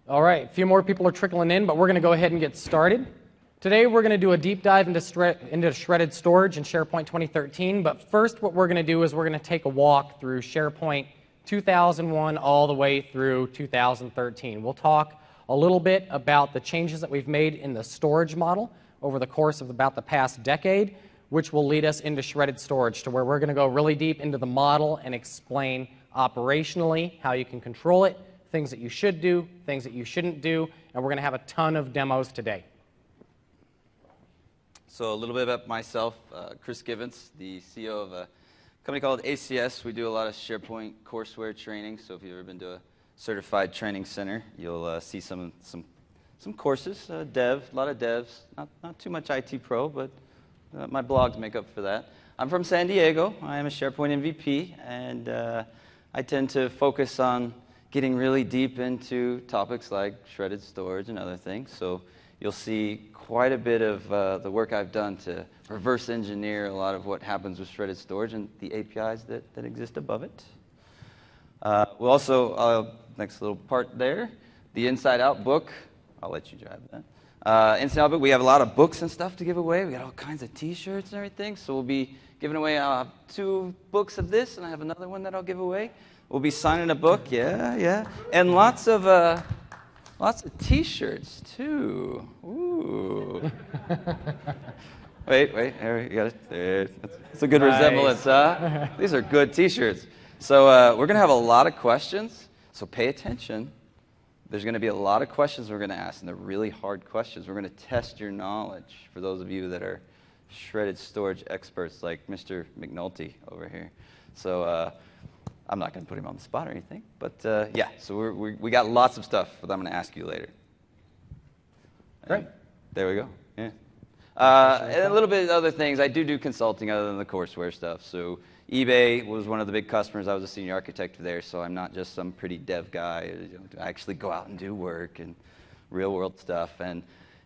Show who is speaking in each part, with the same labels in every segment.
Speaker 1: All right, a few more people are trickling in, but we're going to go ahead and get started. Today we're going to do a deep dive into shredded storage in SharePoint 2013, but first what we're going to do is we're going to take a walk through SharePoint 2001 all the way through 2013. We'll talk a little bit about the changes that we've made in the storage model over the course of about the past decade, which will lead us into shredded storage, to where we're going to go really deep into the model and explain operationally how you can control it, things that you should do, things that you shouldn't do, and we're going to have a ton of demos today.
Speaker 2: So a little bit about myself, Chris Givens, the CEO of a company called ACS. We do a lot of SharePoint courseware training, so if you've ever been to a certified training center, you'll see some courses, a lot of devs, not too much IT pro, but my blogs make up for that. I'm from San Diego. I am a SharePoint MVP, and I tend to focus on getting really deep into topics like shredded storage and other things. So you'll see quite a bit of the work I've done to reverse engineer a lot of what happens with shredded storage and the APIs that exist above it. We'll also, next little part there, the Inside Out book. I'll let you drive that. Inside Out book, we have a lot of books and stuff to give away. We got all kinds of T-shirts and everything. So we'll be giving away 2 books of this, and I have another one that I'll give away. We'll be signing a book, yeah, and lots of T-shirts too. Ooh. wait, here you got it. It's a good resemblance, huh? These are good T-shirts. So we're gonna have a lot of questions. So pay attention. There's gonna be a lot of questions we're gonna ask, and they're really hard questions. We're gonna test your knowledge for those of you that are shredded storage experts like Mr. McNulty over here. So. I'm not going to put him on the spot or anything, but yeah, so we got lots of stuff that I'm going to ask you later.
Speaker 1: Great.
Speaker 2: There we go, yeah. And a little bit of other things. I do consulting other than the courseware stuff. So eBay was one of the big customers. I was a senior architect there, so I'm not just some pretty dev guy. I actually go out and do work and real-world stuff. And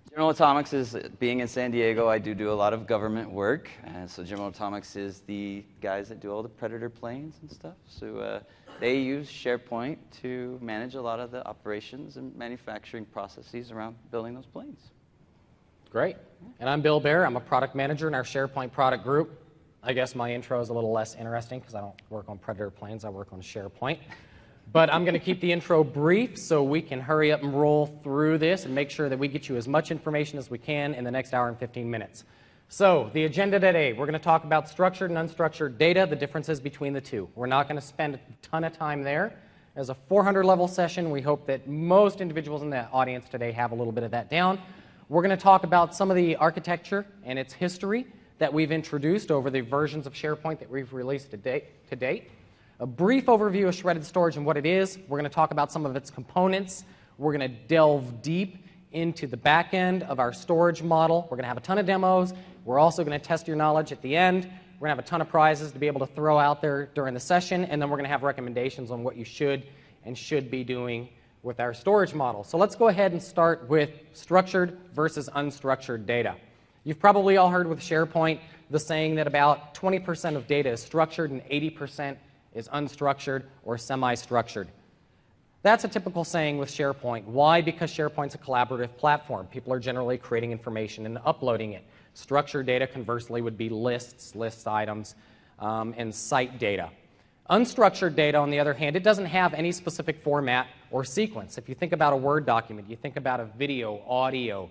Speaker 2: General Atomics is, being in San Diego, I do a lot of government work. And so General Atomics is the guys that do all the Predator planes and stuff. So they use SharePoint to manage a lot of the operations and manufacturing processes around building those planes.
Speaker 1: Great. And I'm Bill Bear. I'm a product manager in our SharePoint product group. I guess my intro is a little less interesting because I don't work on Predator planes. I work on SharePoint. But I'm going to keep the intro brief so we can hurry up and roll through this and make sure that we get you as much information as we can in the next hour and 15 minutes. So the agenda today, we're going to talk about structured and unstructured data, the differences between the two. We're not going to spend a ton of time there. As a 400-level session, we hope that most individuals in the audience today have a little bit of that down. We're going to talk about some of the architecture and its history that we've introduced over the versions of SharePoint that we've released to date. A brief overview of shredded storage and what it is. We're going to talk about some of its components. We're going to delve deep into the back end of our storage model. We're going to have a ton of demos. We're also going to test your knowledge at the end. We're going to have a ton of prizes to be able to throw out there during the session, and then we're going to have recommendations on what you should and should be doing with our storage model. So let's go ahead and start with structured versus unstructured data. You've probably all heard with SharePoint the saying that about 20% of data is structured and 80% is unstructured or semi-structured. That's a typical saying with SharePoint. Why? Because SharePoint's a collaborative platform. People are generally creating information and uploading it. Structured data, conversely, would be lists, list items, and site data. Unstructured data, on the other hand, it doesn't have any specific format or sequence. If you think about a Word document, you think about a video, audio,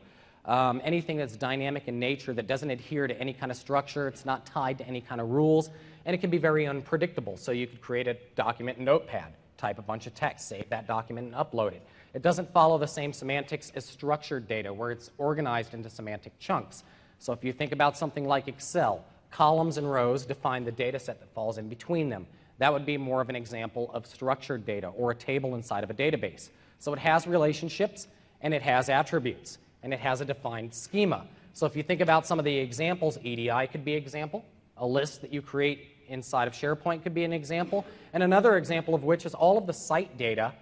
Speaker 1: anything that's dynamic in nature that doesn't adhere to any kind of structure, it's not tied to any kind of rules, and it can be very unpredictable. So you could create a document in Notepad, type a bunch of text, save that document, and upload it. It doesn't follow the same semantics as structured data, where it's organized into semantic chunks. So if you think about something like Excel, columns and rows define the data set that falls in between them. That would be more of an example of structured data, or a table inside of a database. So it has relationships, and it has attributes, and it has a defined schema. So if you think about some of the examples, EDI could be an example. A list that you create inside of SharePoint could be an example. And another example of which is all of the site data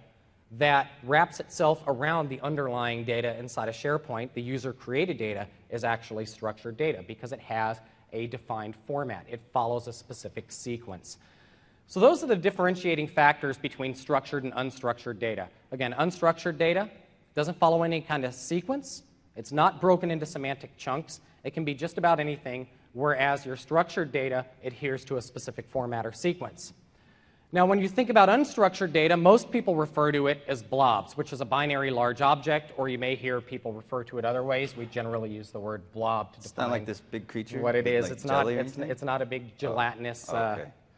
Speaker 1: that wraps itself around the underlying data inside of SharePoint. The user-created data is actually structured data because it has a defined format. It follows a specific sequence. So those are the differentiating factors between structured and unstructured data. Again, unstructured data, doesn't follow any kind of sequence. It's not broken into semantic chunks. It can be just about anything, whereas your structured data adheres to a specific format or sequence. Now, when you think about unstructured data, most people refer to it as blobs, which is a binary large object, or you may hear people refer to it other ways. We generally use the word blob to define.
Speaker 2: It's not like this big creature?
Speaker 1: What it is.
Speaker 2: Like
Speaker 1: it's not.
Speaker 2: jelly or anything?
Speaker 1: It's not a big gelatinous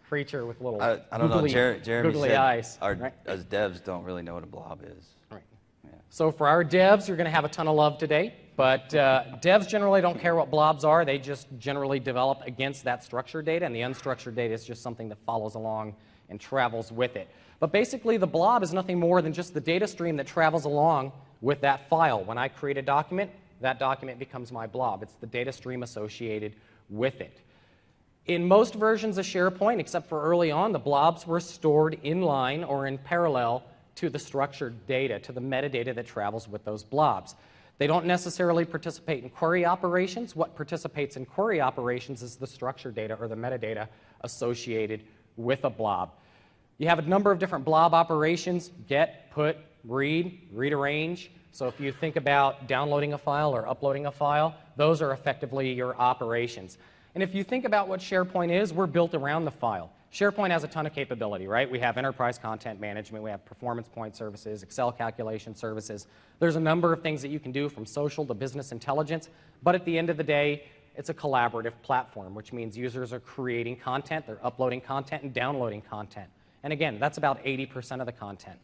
Speaker 1: creature with little
Speaker 2: I don't know. Jeremy
Speaker 1: googly
Speaker 2: said
Speaker 1: eyes.
Speaker 2: as devs don't really know what a blob is.
Speaker 1: Right.
Speaker 2: Yeah.
Speaker 1: So for our devs, you're going to have a ton of love today. But devs generally don't care what blobs are. They just generally develop against that structured data, and the unstructured data is just something that follows along and travels with it. But basically, the blob is nothing more than just the data stream that travels along with that file. When I create a document, that document becomes my blob. It's the data stream associated with it. In most versions of SharePoint, except for early on, the blobs were stored in line or in parallel to the structured data, to the metadata that travels with those blobs. They don't necessarily participate in query operations. What participates in query operations is the structured data or the metadata associated with a blob. You have a number of different blob operations: get, put, read, rearrange. So if you think about downloading a file or uploading a file, those are effectively your operations. And if you think about what SharePoint is, we're built around the file. SharePoint has a ton of capability, right? We have enterprise content management, we have performance point services, Excel calculation services. There's a number of things that you can do, from social to business intelligence, but at the end of the day, it's a collaborative platform, which means users are creating content, they're uploading content, and downloading content. And again, that's about 80% of the content.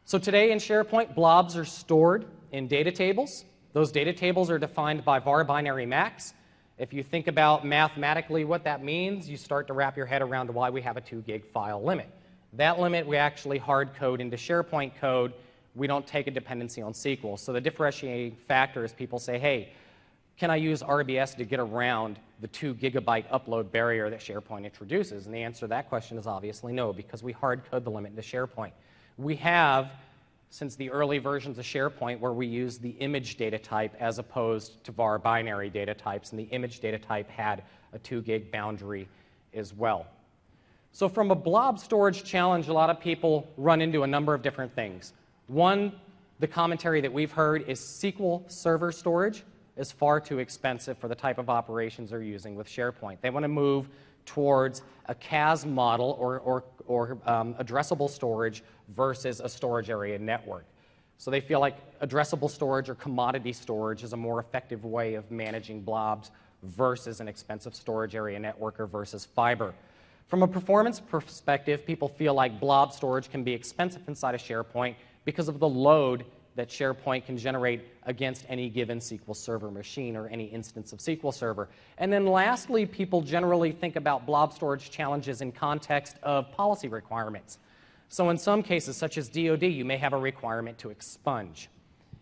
Speaker 1: So today in SharePoint, blobs are stored in data tables. Those data tables are defined by var binary max. If you think about mathematically what that means, you start to wrap your head around why we have a 2 gig file limit. That limit we actually hard code into SharePoint code. We don't take a dependency on SQL. So the differentiating factor is people say, hey, can I use RBS to get around the 2 gigabyte upload barrier that SharePoint introduces? And the answer to that question is obviously no, because we hard code the limit into SharePoint. We have, since the early versions of SharePoint, where we use the image data type as opposed to var binary data types, and the image data type had a 2 gig boundary as well. So from a blob storage challenge, a lot of people run into a number of different things. One, the commentary that we've heard is SQL Server storage is far too expensive for the type of operations they're using with SharePoint. They want to move towards a CAS model or addressable storage versus a storage area network. So they feel like addressable storage or commodity storage is a more effective way of managing blobs versus an expensive storage area network or versus fiber. From a performance perspective, people feel like blob storage can be expensive inside of SharePoint because of the load that SharePoint can generate against any given SQL Server machine or any instance of SQL Server. And then lastly, people generally think about blob storage challenges in context of policy requirements. So in some cases, such as DoD, you may have a requirement to expunge.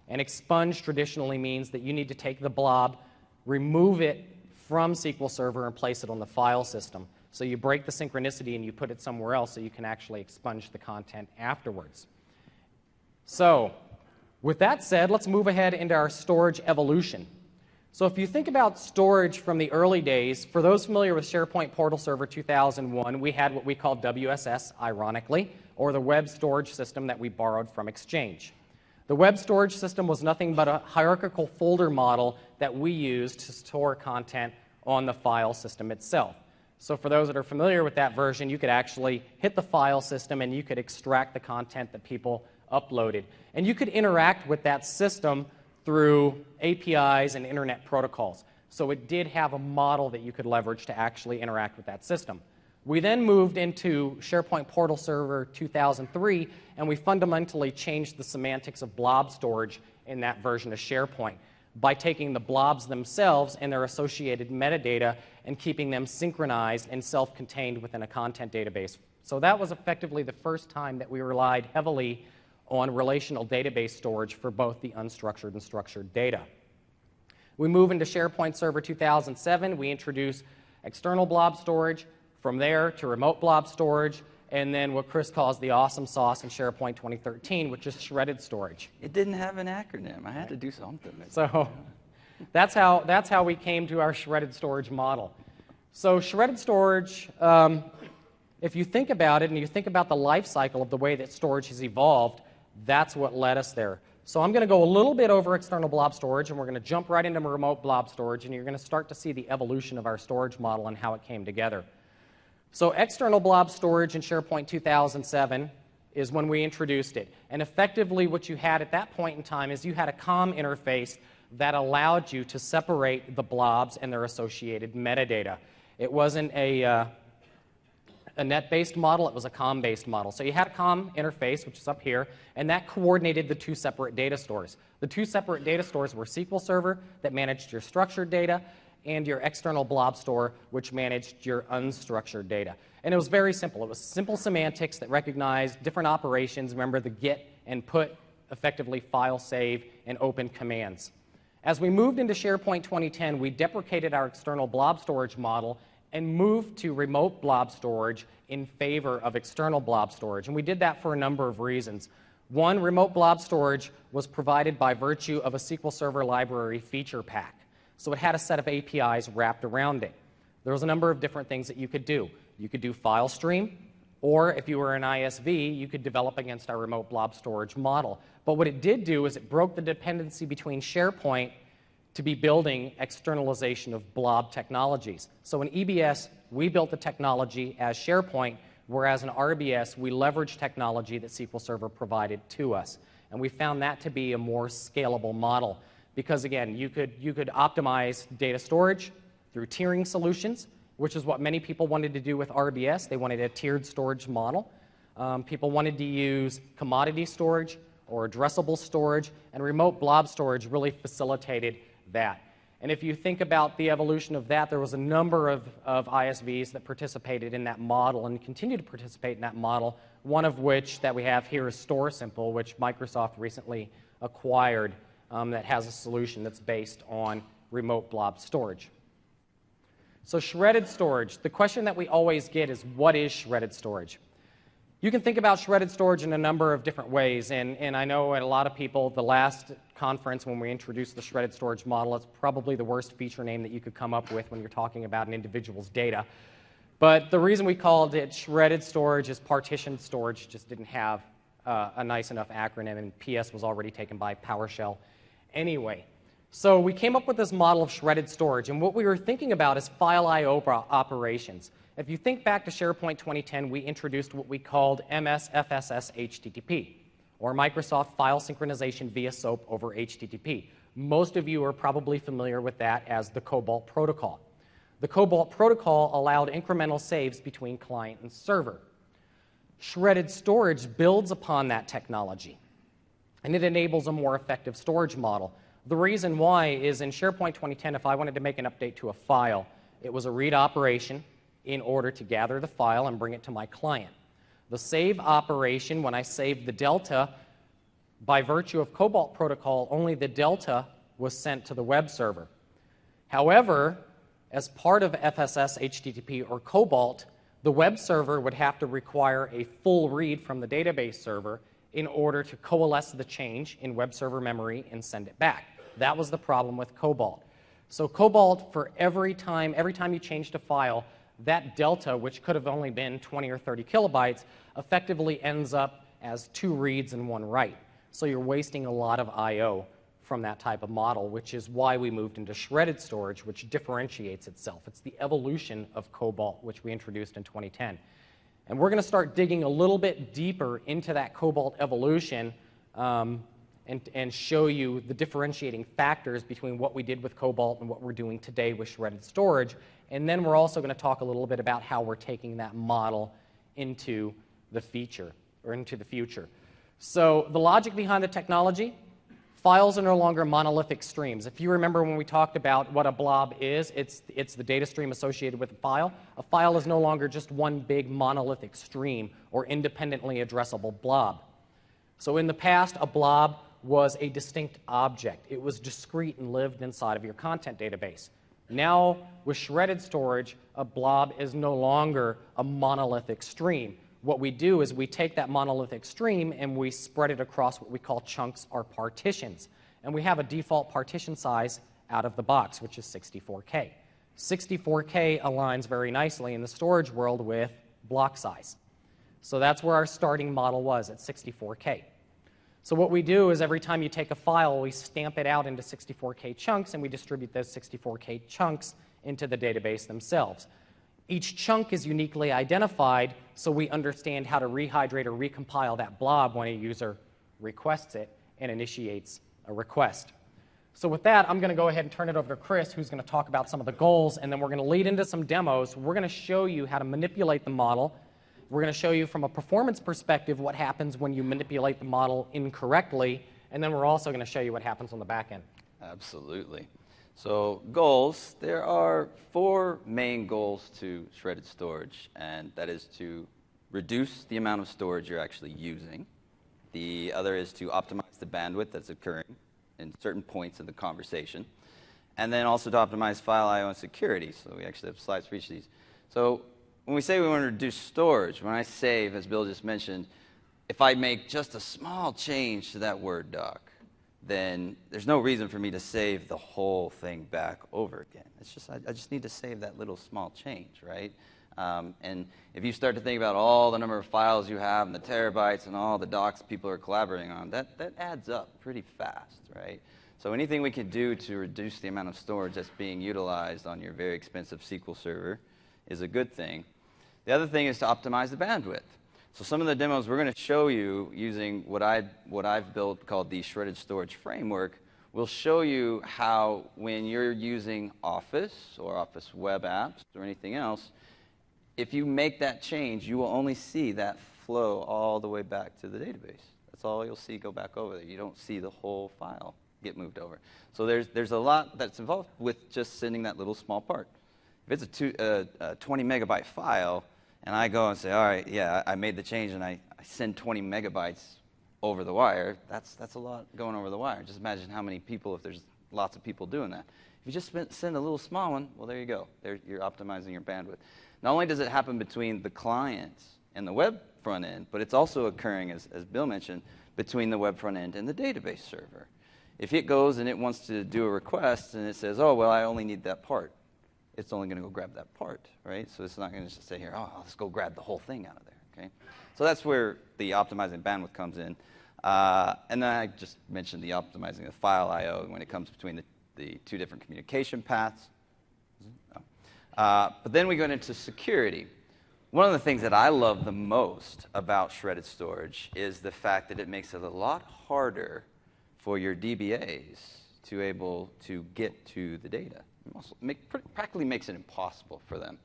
Speaker 1: And expunge traditionally means that you need to take the blob, remove it from SQL Server, and place it on the file system. So you break the synchronicity and you put it somewhere else so you can actually expunge the content afterwards. So with that said, let's move ahead into our storage evolution. So if you think about storage from the early days, for those familiar with SharePoint Portal Server 2001, we had what we called WSS, ironically, or the web storage system that we borrowed from Exchange. The web storage system was nothing but a hierarchical folder model that we used to store content on the file system itself. So for those that are familiar with that version, you could actually hit the file system and you could extract the content that people uploaded. And you could interact with that system through APIs and internet protocols. So it did have a model that you could leverage to actually interact with that system. We then moved into SharePoint Portal Server 2003, and we fundamentally changed the semantics of blob storage in that version of SharePoint by taking the blobs themselves and their associated metadata and keeping them synchronized and self-contained within a content database. So that was effectively the first time that we relied heavily on relational database storage for both the unstructured and structured data. We move into SharePoint Server 2007. We introduce external blob storage, from there to remote blob storage, and then what Chris calls the awesome sauce in SharePoint 2013, which is shredded storage.
Speaker 2: It didn't have an acronym. I had to do something.
Speaker 1: So that's how we came to our shredded storage model. So shredded storage, if you think about it and you think about the life cycle of the way that storage has evolved, that's what led us there. So I'm going to go a little bit over external blob storage, and we're going to jump right into remote blob storage, and you're going to start to see the evolution of our storage model and how it came together. So external blob storage in SharePoint 2007 is when we introduced it. And effectively what you had at that point in time is you had a COM interface that allowed you to separate the blobs and their associated metadata. It wasn't a net-based model, it was a COM-based model. So you had a COM interface, which is up here, and that coordinated the two separate data stores. The two separate data stores were SQL Server that managed your structured data, and your external blob store, which managed your unstructured data. And it was very simple. It was simple semantics that recognized different operations. Remember the get and put, effectively file save, and open commands. As we moved into SharePoint 2010, we deprecated our external blob storage model and moved to remote blob storage in favor of external blob storage. And we did that for a number of reasons. One, remote blob storage was provided by virtue of a SQL Server library feature pack. So it had a set of APIs wrapped around it. There was a number of different things that you could do. You could do file stream, or if you were an ISV, you could develop against our remote blob storage model. But what it did do is it broke the dependency between SharePoint to be building externalization of blob technologies. So in EBS, we built the technology as SharePoint, whereas in RBS, we leveraged technology that SQL Server provided to us. And we found that to be a more scalable model. Because again, you could optimize data storage through tiering solutions, which is what many people wanted to do with RBS. They wanted a tiered storage model. People wanted to use commodity storage or addressable storage, and remote blob storage really facilitated that. And if you think about the evolution of that, there was a number of ISVs that participated in that model and continue to participate in that model, one of which that we have here is StoreSimple, which Microsoft recently acquired. That has a solution that's based on remote blob storage. So shredded storage, the question that we always get is, what is shredded storage? You can think about shredded storage in a number of different ways, and I know at a lot of people, the last conference when we introduced the shredded storage model, it's probably the worst feature name that you could come up with when you're talking about an individual's data. But the reason we called it shredded storage is partitioned storage just didn't have a nice enough acronym, and PS was already taken by PowerShell. Anyway, so we came up with this model of shredded storage, and what we were thinking about is file I/O operations. If you think back to SharePoint 2010, we introduced what we called MSFSS HTTP, or Microsoft File Synchronization via SOAP over HTTP. Most of you are probably familiar with that as the COBOL protocol. The COBOL protocol allowed incremental saves between client and server. Shredded storage builds upon that technology, and it enables a more effective storage model. The reason why is in SharePoint 2010, if I wanted to make an update to a file, it was a read operation in order to gather the file and bring it to my client. The save operation, when I saved the delta, by virtue of COBOL protocol, only the delta was sent to the web server. However, as part of FSS HTTP or COBOL, the web server would have to require a full read from the database server in order to coalesce the change in web server memory and send it back. That was the problem with COBOL. So COBOL, for every time you changed a file, that delta, which could have only been 20 or 30 kilobytes, effectively ends up as 2 reads and 1 write. So you're wasting a lot of I/O from that type of model, which is why we moved into shredded storage, which differentiates itself. It's the evolution of COBOL, which we introduced in 2010. And we're going to start digging a little bit deeper into that COBOL evolution and show you the differentiating factors between what we did with COBOL and what we're doing today with shredded storage. And then we're also going to talk a little bit about how we're taking that model into the future. So the logic behind the technology, files are no longer monolithic streams. If you remember when we talked about what a blob is, it's the data stream associated with a file. A file is no longer just one big monolithic stream or independently addressable blob. So in the past, a blob was a distinct object. It was discrete and lived inside of your content database. Now, with shredded storage, a blob is no longer a monolithic stream. What we do is we take that monolithic stream and we spread it across what we call chunks or partitions. And we have a default partition size out of the box, which is 64K. 64K aligns very nicely in the storage world with block size. So that's where our starting model was, at 64K. So what we do is every time you take a file, we stamp it out into 64K chunks, and we distribute those 64K chunks into the database themselves. Each chunk is uniquely identified, so we understand how to rehydrate or recompile that blob when a user requests it and initiates a request. So with that, I'm going to go ahead and turn it over to Chris, who's going to talk about some of the goals, and then we're going to lead into some demos. We're going to show you how to manipulate the model. We're going to show you from a performance perspective what happens when you manipulate the model incorrectly, and then we're also going to show you what happens on the back end.
Speaker 2: Absolutely. So goals, there are 4 main goals to shredded storage, and that is to reduce the amount of storage you're actually using. The other is to optimize the bandwidth that's occurring in certain points of the conversation, and then also to optimize file I/O and security. So we actually have slides for each of these. So when we say we want to reduce storage, when I save, as Bill just mentioned, if I make just a small change to that Word doc, then there's no reason for me to save the whole thing back over again. It's just I just need to save that little small change, right? And if you start to think about all the number of files you have and the terabytes and all the docs people are collaborating on, that adds up pretty fast, right? So anything we can do to reduce the amount of storage that's being utilized on your very expensive SQL server is a good thing. The other thing is to optimize the bandwidth. So some of the demos we're going to show you using what I've built called the shredded storage framework will show you how when you're using Office or Office web apps or anything else, if you make that change, you will only see that flow all the way back to the database. That's all you'll see go back over there. You don't see the whole file get moved over. So there's a lot that's involved with just sending that little small part. If it's a 20 megabyte file, and I go and say, all right, yeah, I made the change, and I send 20 megabytes over the wire, that's a lot going over the wire. Just imagine how many people, if there's lots of people doing that. If you just send a little small one, well, there you go. You're optimizing your bandwidth. Not only does it happen between the client and the web front end, but it's also occurring, as Bill mentioned, between the web front end and the database server. If it goes and it wants to do a request and it says, oh, well, I only need that part, it's only going to go grab that part, right? So it's not going to just say here, oh, let's go grab the whole thing out of there, okay? So that's where the optimizing bandwidth comes in. And then I just mentioned the optimizing the file I/O when it comes between the 2 different communication paths. But then we go into security. One of the things that I love the most about shredded storage is the fact that it makes it a lot harder for your DBAs to able to get to the data. Practically makes it impossible for them.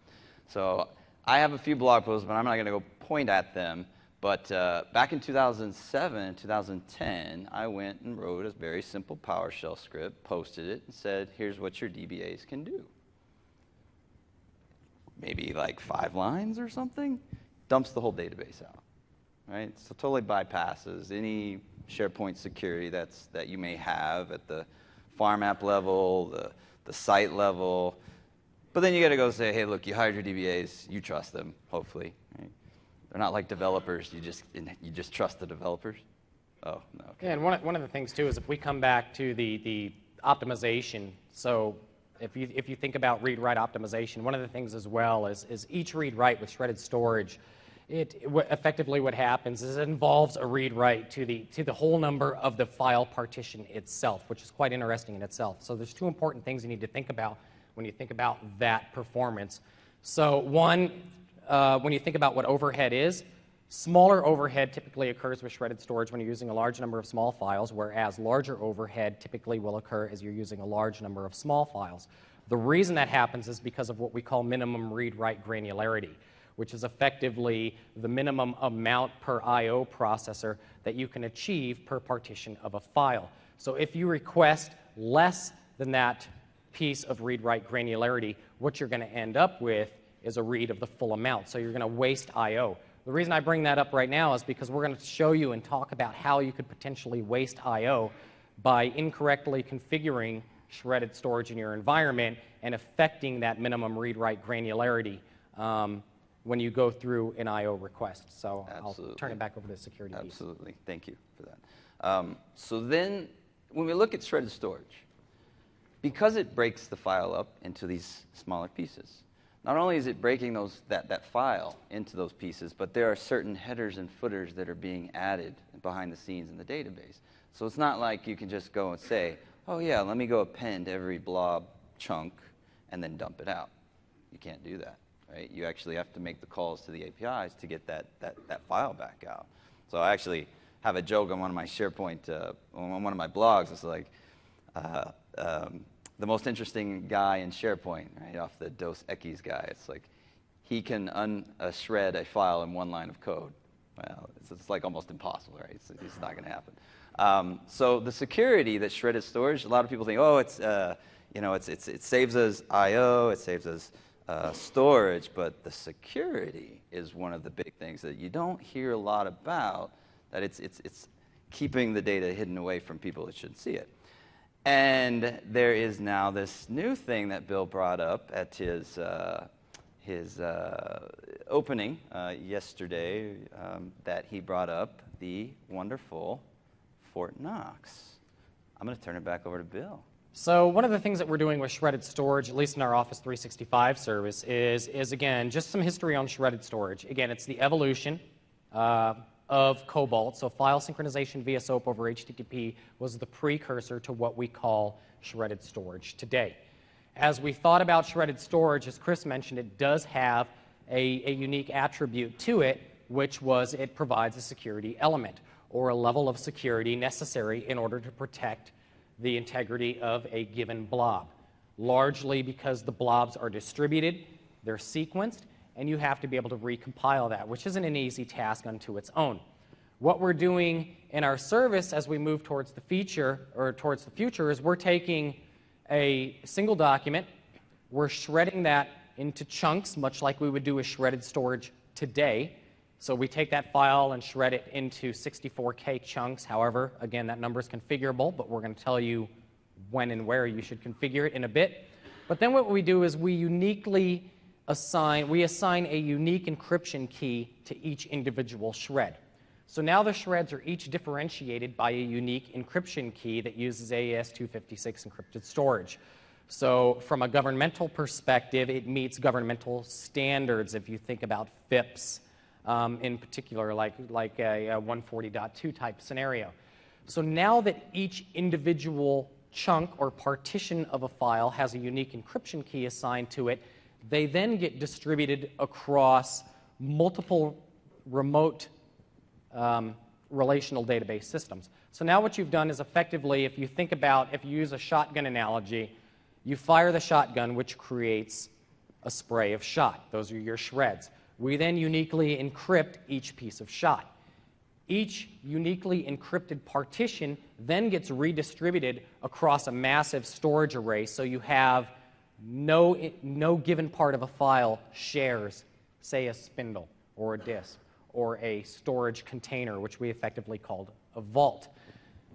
Speaker 2: So I have a few blog posts, but I'm not going to go point at them. But back in 2007, 2010, I went and wrote a very simple PowerShell script, posted it, and said, here's what your DBAs can do. Maybe like 5 lines or something, dumps the whole database out, right? So totally bypasses any SharePoint security that you may have at the farm app level, the site level. But then you got to go say, hey, look, you hired your DBAs, you trust them, hopefully. Right? They're not like developers. You just trust the developers. Oh, no. Okay.
Speaker 1: Yeah, and one of the things too is if we come back to the optimization. So if you think about read-write optimization, one of the things as well is each read-write with shredded storage. Effectively what happens is it involves a read-write to the whole number of the file partition itself, which is quite interesting in itself. So there's 2 important things you need to think about when you think about that performance. So one, when you think about what overhead is, smaller overhead typically occurs with shredded storage when you're using a large number of small files, whereas larger overhead typically will occur as you're using a large number of small files. The reason that happens is because of what we call minimum read-write granularity, which is effectively the minimum amount per I/O processor that you can achieve per partition of a file. So if you request less than that piece of read-write granularity, what you're going to end up with is a read of the full amount. So you're going to waste I/O. The reason I bring that up right now is because we're going to show you and talk about how you could potentially waste I/O by incorrectly configuring shredded storage in your environment and affecting that minimum read-write granularity when you go through an I/O request. So
Speaker 2: Absolutely.
Speaker 1: I'll turn it back over to the security piece.
Speaker 2: Absolutely. Thank you for that. So then when we look at shredded storage, because it breaks the file up into these smaller pieces, not only is it breaking that file into those pieces, but there are certain headers and footers that are being added behind the scenes in the database. So it's not like you can just go and say, oh yeah, let me go append every blob chunk and then dump it out. You can't do that, right? You actually have to make the calls to the APIs to get that file back out. So I actually have a joke on one of my SharePoint, on one of my blogs. It's like, the most interesting guy in SharePoint, right, off the Dos Equis guy. It's like he can shred a file in one line of code. Well, it's like almost impossible, right? It's not going to happen. So the security that shredded storage, a lot of people think, oh, it saves us I/O, it saves us storage, but the security is one of the big things that you don't hear a lot about. That it's keeping the data hidden away from people that shouldn't see it. And there is now this new thing that Bill brought up at his opening yesterday, that he brought up, the wonderful Fort Knox. I'm going to turn it back over to Bill.
Speaker 1: So one of the things that we're doing with shredded storage, at least in our Office 365 service, is again, just some history on shredded storage. Again, it's the evolution of Cobalt. So file synchronization via SOAP over HTTP was the precursor to what we call shredded storage today. As we thought about shredded storage, as Chris mentioned, it does have a unique attribute to it, which was it provides a security element, or a level of security necessary in order to protect the integrity of a given blob, largely because the blobs are distributed, they're sequenced, and you have to be able to recompile that, which isn't an easy task unto its own. What we're doing in our service as we move towards the future is we're taking a single document, we're shredding that into chunks, much like we would do with shredded storage today. So we take that file and shred it into 64K chunks. However, again, that number is configurable, but we're going to tell you when and where you should configure it in a bit. But then what we do is we assign a unique encryption key to each individual shred. So now the shreds are each differentiated by a unique encryption key that uses AES-256 encrypted storage. So from a governmental perspective, it meets governmental standards if you think about FIPS, in particular, like a 140.2 type scenario. So now that each individual chunk or partition of a file has a unique encryption key assigned to it, they then get distributed across multiple remote relational database systems. So now what you've done is effectively, if you use a shotgun analogy, you fire the shotgun, which creates a spray of shot. Those are your shreds. We then uniquely encrypt each piece of shot. Each uniquely encrypted partition then gets redistributed across a massive storage array, so you have no given part of a file shares, say, a spindle or a disk or a storage container, which we effectively called a vault.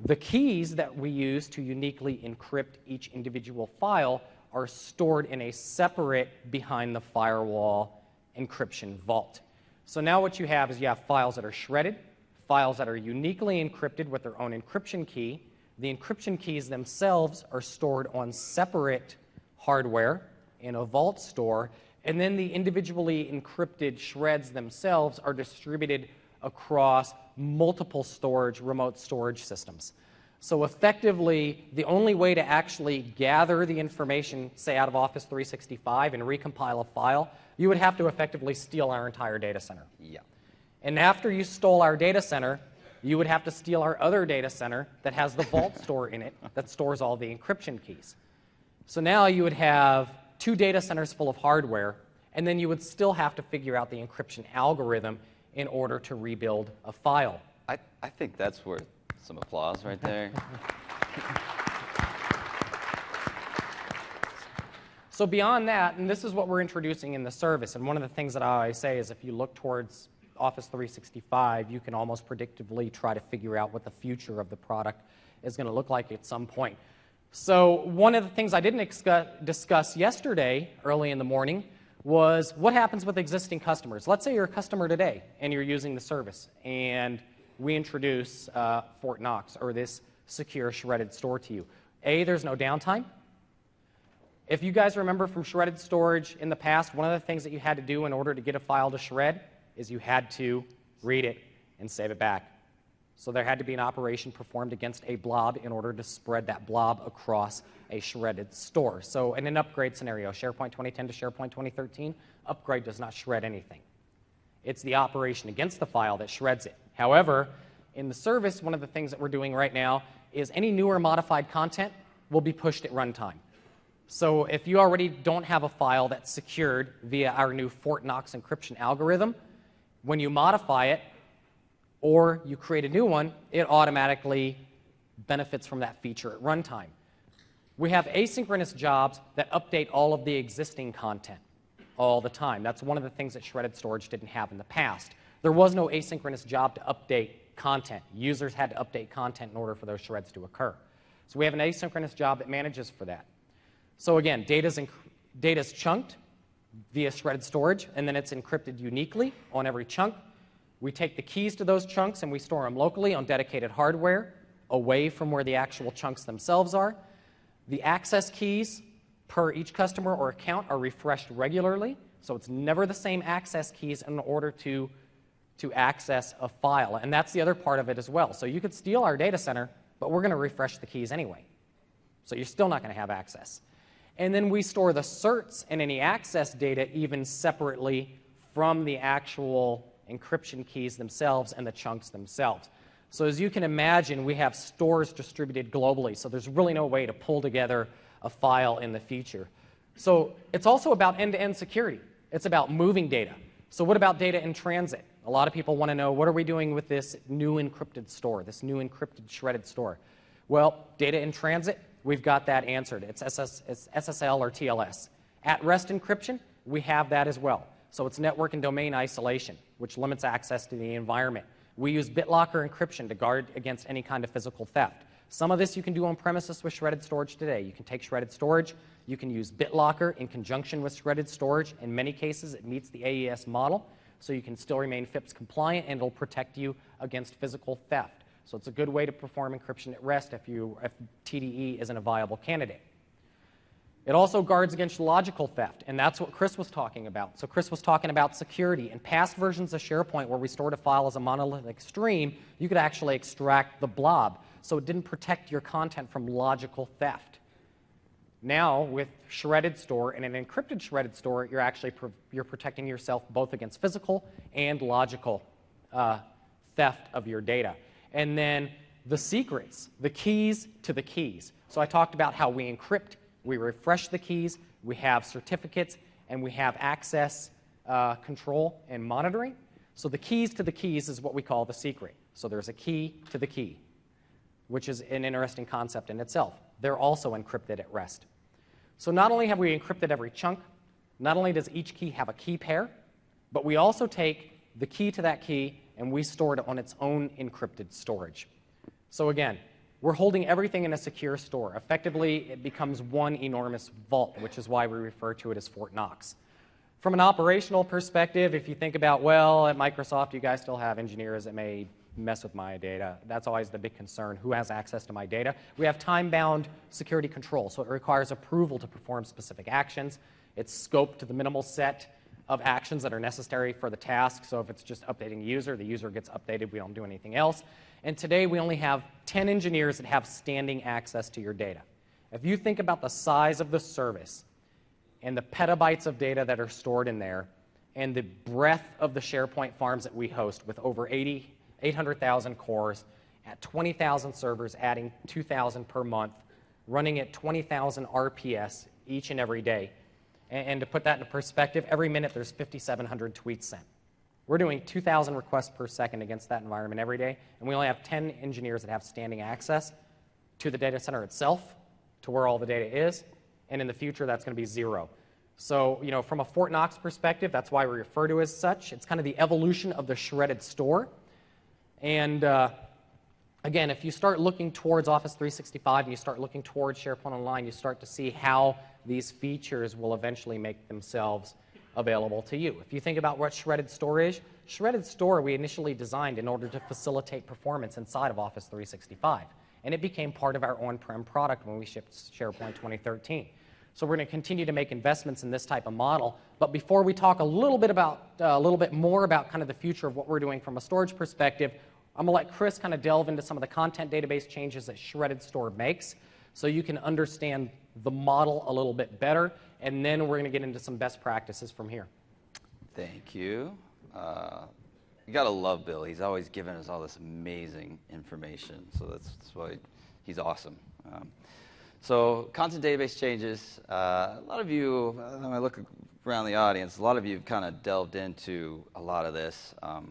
Speaker 1: The keys that we use to uniquely encrypt each individual file are stored in a separate behind the firewall encryption vault. So now what you have is you have files that are shredded, files that are uniquely encrypted with their own encryption key. The encryption keys themselves are stored on separate hardware in a vault store, and then the individually encrypted shreds themselves are distributed across multiple remote storage systems. So effectively, the only way to actually gather the information, say, out of Office 365 and recompile a file, you would have to effectively steal our entire data center.
Speaker 2: Yeah.
Speaker 1: And after you stole our data center, you would have to steal our other data center that has the vault store in it that stores all the encryption keys. So now you would have 2 data centers full of hardware, and then you would still have to figure out the encryption algorithm in order to rebuild a file.
Speaker 2: I think that's worth some applause right there.
Speaker 1: So beyond that, and this is what we're introducing in the service, and one of the things that I always say is if you look towards Office 365, you can almost predictively try to figure out what the future of the product is going to look like at some point. So one of the things I didn't discuss yesterday, early in the morning, was what happens with existing customers. Let's say you're a customer today and you're using the service, and we introduce Fort Knox, or this secure shredded store to you. A, there's no downtime. If you guys remember from shredded storage in the past, one of the things that you had to do in order to get a file to shred is you had to read it and save it back. So there had to be an operation performed against a blob in order to spread that blob across a shredded store. So in an upgrade scenario, SharePoint 2010 to SharePoint 2013, upgrade does not shred anything. It's the operation against the file that shreds it. However, in the service, one of the things that we're doing right now is any new or modified content will be pushed at runtime. So if you already don't have a file that's secured via our new Fort Knox encryption algorithm, when you modify it or you create a new one, it automatically benefits from that feature at runtime. We have asynchronous jobs that update all of the existing content all the time. That's one of the things that shredded storage didn't have in the past. There was no asynchronous job to update content. Users had to update content in order for those shreds to occur. So we have an asynchronous job that manages for that. So again, data's chunked via shredded storage, and then it's encrypted uniquely on every chunk. We take the keys to those chunks and we store them locally on dedicated hardware, away from where the actual chunks themselves are. The access keys per each customer or account are refreshed regularly, so it's never the same access keys in order to access a file. And that's the other part of it as well. So you could steal our data center, but we're going to refresh the keys anyway. So you're still not going to have access. And then we store the certs and any access data even separately from the actual encryption keys themselves and the chunks themselves. So as you can imagine, we have stores distributed globally, so there's really no way to pull together a file in the future. So it's also about end-to-end security. It's about moving data. So what about data in transit? A lot of people want to know, what are we doing with this new encrypted store, this new encrypted shredded store? Well, data in transit, we've got that answered. It's SSL or TLS. At-rest encryption, we have that as well. So it's network and domain isolation, which limits access to the environment. We use BitLocker encryption to guard against any kind of physical theft. Some of this you can do on premises with shredded storage today. You can take shredded storage, you can use BitLocker in conjunction with shredded storage. In many cases, it meets the AES model, so you can still remain FIPS compliant and it'll protect you against physical theft. So it's a good way to perform encryption at rest if TDE isn't a viable candidate. It also guards against logical theft, and that's what Chris was talking about. So Chris was talking about security. In past versions of SharePoint, where we stored a file as a monolithic stream, you could actually extract the blob, so it didn't protect your content from logical theft. Now, with shredded store and an encrypted shredded store, you're protecting yourself both against physical and logical theft of your data. And then the secrets, the keys to the keys. So I talked about how we encrypt, we refresh the keys, we have certificates, and we have access control and monitoring. So the keys to the keys is what we call the secret. So there's a key to the key, which is an interesting concept in itself. They're also encrypted at rest. So not only have we encrypted every chunk, not only does each key have a key pair, but we also take the key to that key and we store it on its own encrypted storage. So again, we're holding everything in a secure store. Effectively, it becomes one enormous vault, which is why we refer to it as Fort Knox. From an operational perspective, if you think about, well, at Microsoft, you guys still have engineers that may mess with my data. That's always the big concern. Who has access to my data? We have time-bound security control, so it requires approval to perform specific actions. It's scoped to the minimal set of actions that are necessary for the task. So if it's just updating the user gets updated. We don't do anything else. And today we only have 10 engineers that have standing access to your data. If you think about the size of the service and the petabytes of data that are stored in there and the breadth of the SharePoint farms that we host with over 800,000 cores at 20,000 servers, adding 2,000 per month, running at 20,000 RPS each and every day. And to put that into perspective, every minute there's 5,700 tweets sent. We're doing 2,000 requests per second against that environment every day, and we only have 10 engineers that have standing access to the data center itself, to where all the data is, and in the future that's going to be 0. So, from a Fort Knox perspective, that's why we refer to it as such. It's kind of the evolution of the shredded store. And again, if you start looking towards Office 365 and you start looking towards SharePoint Online, you start to see how these features will eventually make themselves available to you. If you think about what shredded store is, shredded store we initially designed in order to facilitate performance inside of Office 365. And it became part of our on-prem product when we shipped SharePoint 2013. So we're going to continue to make investments in this type of model. But before we talk a little bit more about kind of the future of what we're doing from a storage perspective, I'm going to let Chris kind of delve into some of the content database changes that Shredded Store makes so you can understand the model a little bit better, and then we're going to get into some best practices from here.
Speaker 2: Thank you. You got to love Bill. He's always giving us all this amazing information, so that's why he's awesome. So content database changes. A lot of you, when I look around the audience, a lot of you have kind of delved into a lot of this. A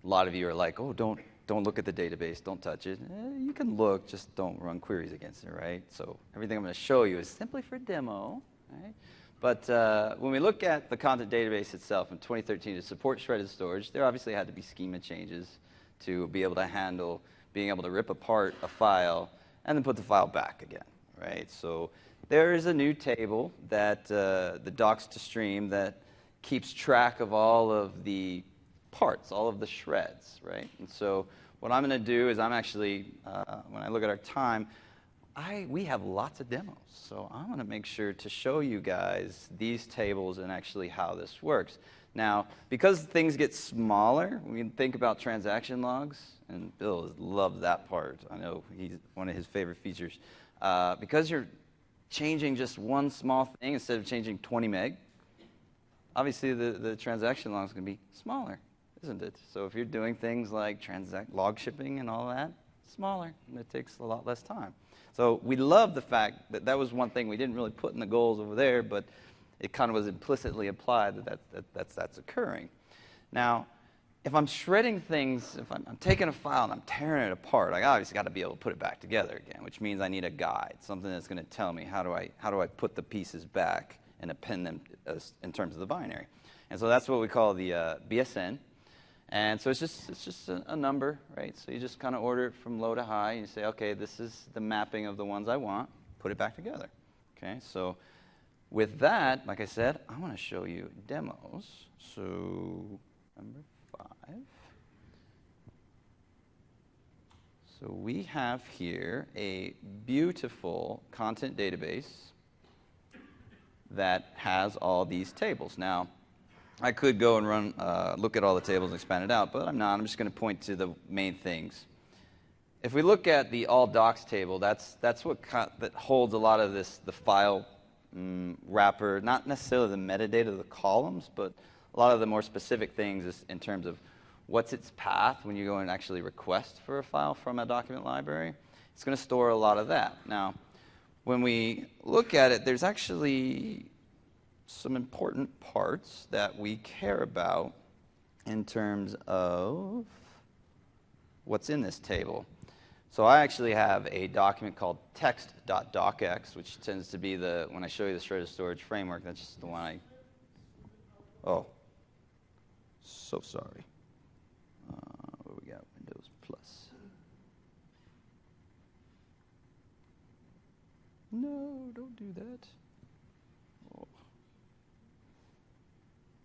Speaker 2: lot of you are like, oh, don't look at the database, don't touch it. You can look, just don't run queries against it, right? So everything I'm going to show you is simply for demo, right? But when we look at the content database itself in 2013 to support shredded storage, there obviously had to be schema changes to be able to handle being able to rip apart a file and then put the file back again, right? So there is a new table that the docs to stream that keeps track of all of the parts, all of the shreds, right? And so what I'm going to do is I'm actually, when I look at our time, we have lots of demos. So I want to make sure to show you guys these tables and actually how this works. Now, because things get smaller, we can think about transaction logs, and Bill loves that part. I know he's one of his favorite features. Because you're changing just one small thing instead of changing 20 meg, obviously the transaction log is going to be smaller, isn't it? So if you're doing things like log shipping and all that, smaller, and it takes a lot less time. So we love the fact that that was one thing we didn't really put in the goals over there, but it kind of was implicitly applied that's occurring. Now, if I'm shredding things, if I'm taking a file and I'm tearing it apart, I obviously got to be able to put it back together again, which means I need a guide, something that's going to tell me how do I put the pieces back and append them in terms of the binary. And so that's what we call the BSN. And so it's just a number, right? So you just kind of order it from low to high, and you say, okay, this is the mapping of the ones I want. Put it back together. Okay, so with that, like I said, I want to show you demos. So number 5. So we have here a beautiful content database that has all these tables. Now, I could go and run, look at all the tables and expand it out, but I'm not. I'm just going to point to the main things. If we look at the all docs table, that's what that holds a lot of the file wrapper, not necessarily the metadata of the columns, but a lot of the more specific things is in terms of what's its path when you go and actually request for a file from a document library. It's going to store a lot of that. Now, when we look at it, there's actually some important parts that we care about in terms of what's in this table. So I actually have a document called text.docx, which tends to be when I show you the shredded storage framework, that's just the one oh, so sorry. What we got? Windows Plus. No, don't do that. Oh.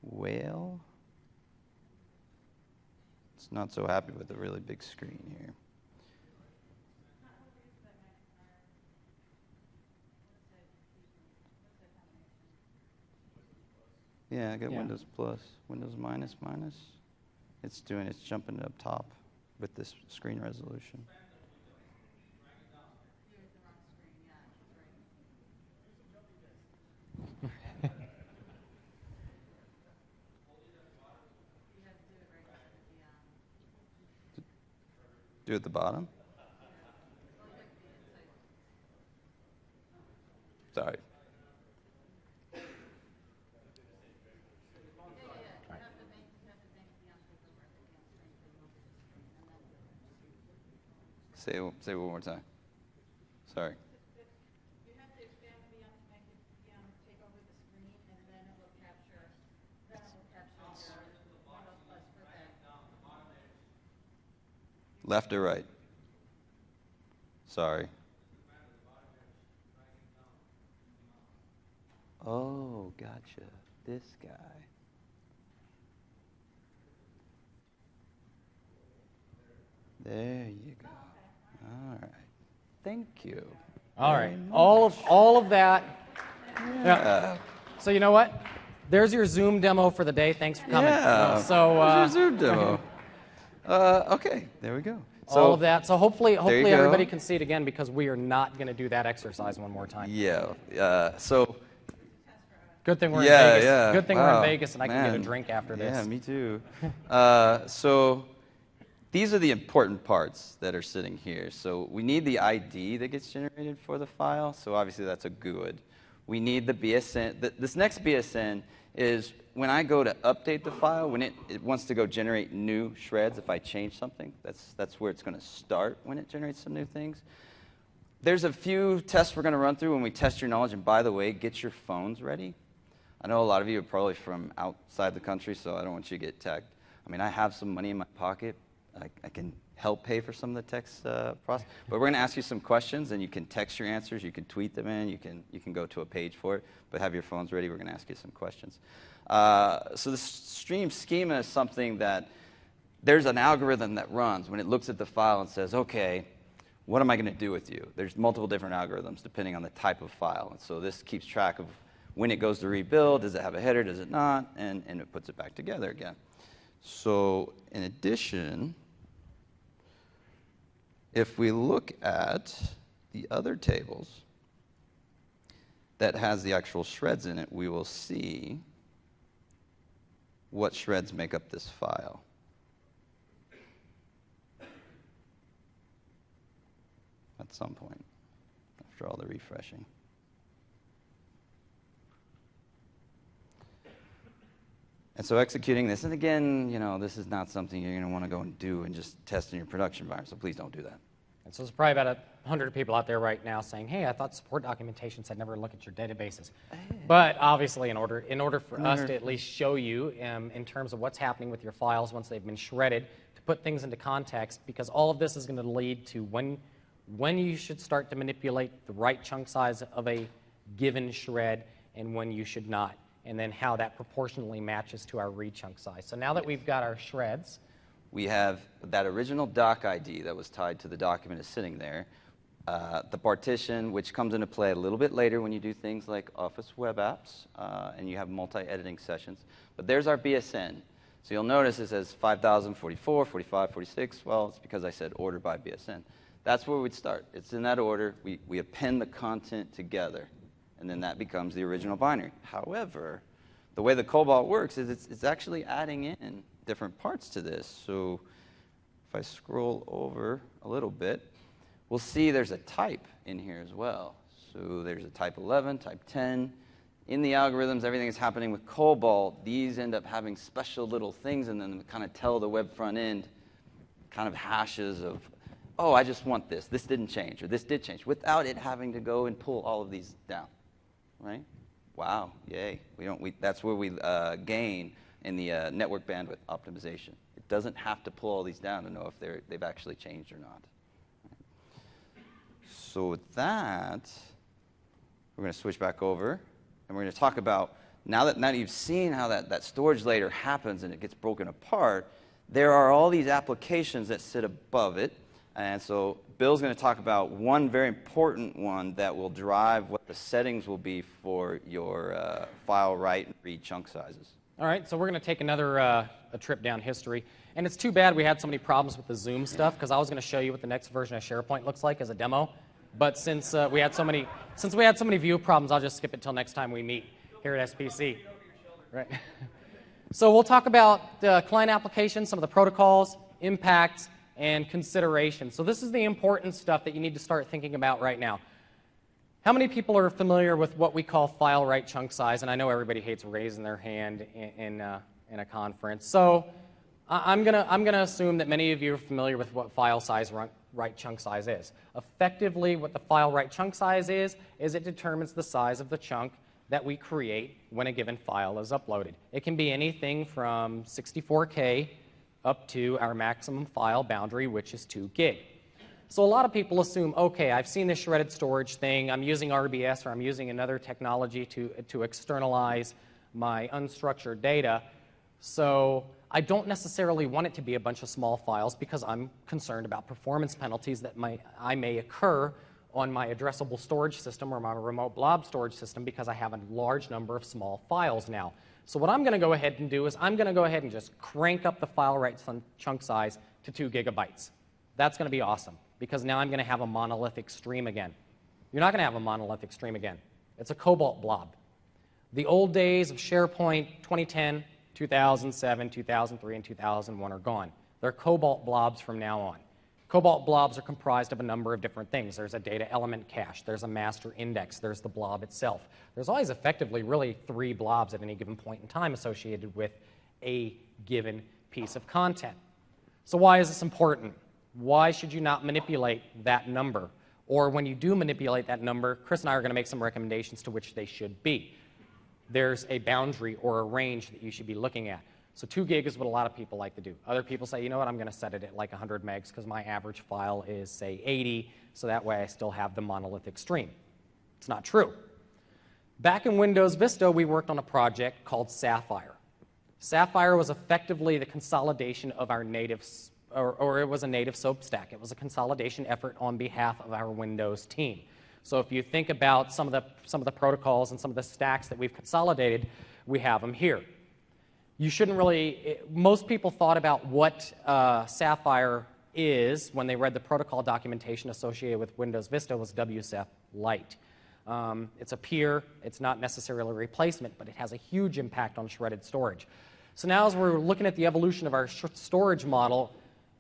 Speaker 2: Well, it's not so happy with a really big screen here. Yeah, I got Windows Plus, Windows minus. It's jumping up top with this screen resolution. Do it at the bottom? Sorry. Say it one more time. Sorry.
Speaker 3: You have to expand the beyond to make it take over the screen, and then it will capture your Windows Plus for that.
Speaker 2: Left or right? Sorry. Oh, gotcha. This guy. There you go. All right. Thank you.
Speaker 1: All right. All of that Yeah. So you know what? There's your Zoom demo for the day. Thanks for coming.
Speaker 2: Yeah.
Speaker 1: So
Speaker 2: Where's your Zoom demo? Okay, there we go. So,
Speaker 1: all of that. So hopefully
Speaker 2: go.
Speaker 1: everybody can see it again because we are not going to do that exercise one more time.
Speaker 2: Yeah. So.
Speaker 1: Good thing we're in Vegas.
Speaker 2: Yeah.
Speaker 1: Good thing we're in Vegas and I can get a
Speaker 2: Man.
Speaker 1: drink after this.
Speaker 2: Yeah, me too. So these are the important parts that are sitting here. So we need the ID that gets generated for the file. So obviously that's a good. We need the BSN. This next BSN is when I go to update the file, when it wants to go generate new shreds, if I change something, that's where it's going to start when it generates some new things. There's a few tests we're going to run through when we test your knowledge. And by the way, get your phones ready. I know a lot of you are probably from outside the country, so I don't want you to get teched. I mean, I have some money in my pocket. I can help pay for some of the text process. But we're going to ask you some questions, and you can text your answers. You can tweet them in. You can go to a page for it. But have your phones ready. We're going to ask you some questions. So the stream schema is something that there's an algorithm that runs when it looks at the file and says, OK, what am I going to do with you? There's multiple different algorithms depending on the type of file. And so this keeps track of when it goes to rebuild, does it have a header, does it not, and it puts it back together again. So in addition, if we look at the other tables that has the actual shreds in it, we will see what shreds make up this file. At some point, after all the refreshing. And so executing this, and again, this is not something you're going to want to go and do and just test in your production environment, so please don't do that.
Speaker 1: And so there's probably about 100 people out there right now saying, hey, I thought support documentation said never look at your databases. But obviously, in order for us to at least show you in terms of what's happening with your files once they've been shredded, to put things into context, because all of this is going to lead to when you should start to manipulate the right chunk size of a given shred and when you should not, and then how that proportionally matches to our read chunk size. So now that we've got our shreds,
Speaker 2: we have that original doc ID that was tied to the document is sitting there. The partition, which comes into play a little bit later when you do things like Office web apps and you have multi-editing sessions. But there's our BSN. So you'll notice it says 5044, 45, 46. Well, it's because I said order by BSN. That's where we'd start. It's in that order. We append the content together, and then that becomes the original binary. However, the way the Cobalt works is it's actually adding in different parts to this. So if I scroll over a little bit, we'll see there's a type in here as well. So there's a type 11, type 10. In the algorithms, everything is happening with Cobalt. These end up having special little things in them that kind of tell the web front end kind of hashes of, oh, I just want this. This didn't change, or this did change, without it having to go and pull all of these down, right? Wow, yay. That's where we gain in the network bandwidth optimization. It doesn't have to pull all these down to know if they've actually changed or not. So with that, we're going to switch back over, and we're going to talk about, now that you've seen how that storage layer happens and it gets broken apart, there are all these applications that sit above it. And so Bill's going to talk about one very important one that will drive what the settings will be for your file write and read chunk sizes.
Speaker 1: All right, so we're going to take another a trip down history. And it's too bad we had so many problems with the Zoom stuff, because I was going to show you what the next version of SharePoint looks like as a demo. But since we had so many view problems, I'll just skip it till next time we meet here at SPC. Right. So we'll talk about the client applications, some of the protocols, impacts, and considerations. So this is the important stuff that you need to start thinking about right now. How many people are familiar with what we call file write chunk size? And I know everybody hates raising their hand in a conference. So I'm gonna assume that many of you are familiar with what file size write chunk size is. Effectively, what the file write chunk size is it determines the size of the chunk that we create when a given file is uploaded. It can be anything from 64K up to our maximum file boundary, which is 2 gig. So a lot of people assume, okay, I've seen this shredded storage thing, I'm using RBS or I'm using another technology to externalize my unstructured data, so I don't necessarily want it to be a bunch of small files because I'm concerned about performance penalties that I may occur on my addressable storage system or my remote blob storage system because I have a large number of small files now. So what I'm going to go ahead and do is I'm going to go ahead and just crank up the file write chunk size to 2 gigabytes. That's going to be awesome because now I'm going to have a monolithic stream again. You're not going to have a monolithic stream again. It's a cobalt blob. The old days of SharePoint 2010, 2007, 2003, and 2001 are gone. They're cobalt blobs from now on. Cobalt blobs are comprised of a number of different things. There's a data element cache. There's a master index. There's the blob itself. There's always effectively really 3 blobs at any given point in time associated with a given piece of content. So why is this important? Why should you not manipulate that number? Or when you do manipulate that number, Chris and I are going to make some recommendations to which they should be. There's a boundary or a range that you should be looking at. So 2 gig is what a lot of people like to do. Other people say, you know what, I'm going to set it at like 100 megs because my average file is, say, 80, so that way I still have the monolithic stream. It's not true. Back in Windows Vista, we worked on a project called Sapphire. Sapphire was effectively the consolidation of our native, or it was a native SOAP stack. It was a consolidation effort on behalf of our Windows team. So if you think about some of the protocols and some of the stacks that we've consolidated, we have them here. You shouldn't really, most people thought about what Sapphire is when they read the protocol documentation associated with Windows Vista was WSF Lite. It's a peer, it's not necessarily a replacement, but it has a huge impact on shredded storage. So now as we're looking at the evolution of our storage model,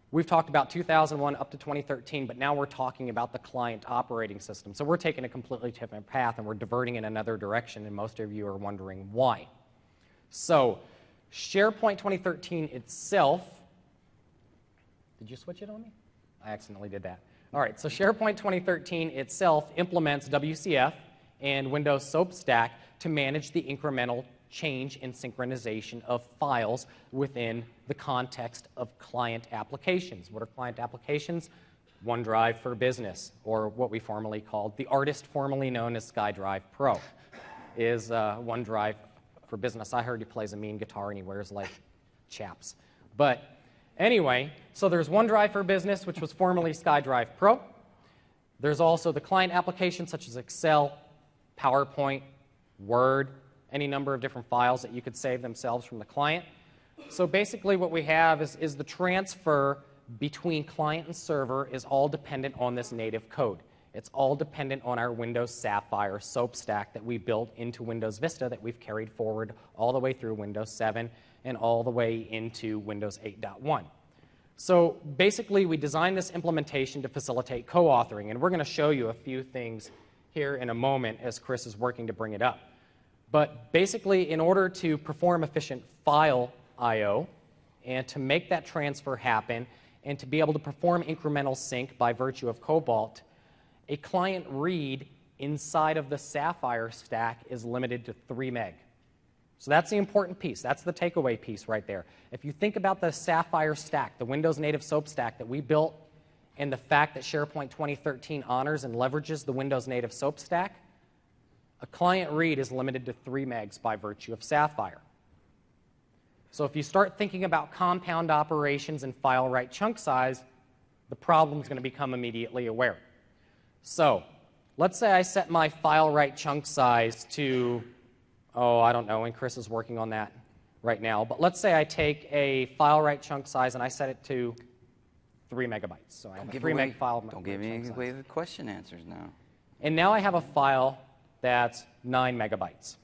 Speaker 1: we've talked about 2001 up to 2013, but now we're talking about the client operating system. So we're taking a completely different path and we're diverting in another direction, and most of you are wondering why. So SharePoint 2013 itself, did you switch it on me? I accidentally did that. All right, so SharePoint 2013 itself implements WCF and Windows SOAP Stack to manage the incremental change and synchronization of files within the context of client applications. What are client applications? OneDrive for Business, or what we formerly called, the artist formerly known as SkyDrive Pro, is OneDrive for Business. I heard he plays a mean guitar and he wears like chaps. But anyway, so there's OneDrive for Business, which was formerly SkyDrive Pro. There's also the client applications such as Excel, PowerPoint, Word, any number of different files that you could save themselves from the client. So basically what we have is the transfer between client and server is all dependent on this native code. It's all dependent on our Windows Sapphire SOAP stack that we built into Windows Vista that we've carried forward all the way through Windows 7 and all the way into Windows 8.1. So basically, we designed this implementation to facilitate co-authoring, and we're going to show you a few things here in a moment as Chris is working to bring it up. But basically, in order to perform efficient file I/O and to make that transfer happen and to be able to perform incremental sync by virtue of Cobalt, a client read inside of the Sapphire stack is limited to 3 meg. So that's the important piece. That's the takeaway piece right there. If you think about the Sapphire stack, the Windows native SOAP stack that we built, and the fact that SharePoint 2013 honors and leverages the Windows native SOAP stack, a client read is limited to 3 megs by virtue of Sapphire. So if you start thinking about compound operations and file write chunk size, the problem is going to become immediately aware. So let's say I set my file write chunk size to, I don't know, and Chris is working on that right now, but let's say I take a file write chunk size and I set it to 3 megabytes. So I have a 3 meg file.
Speaker 2: Don't give me away the question answers now.
Speaker 1: And now I have a file that's 9 megabytes.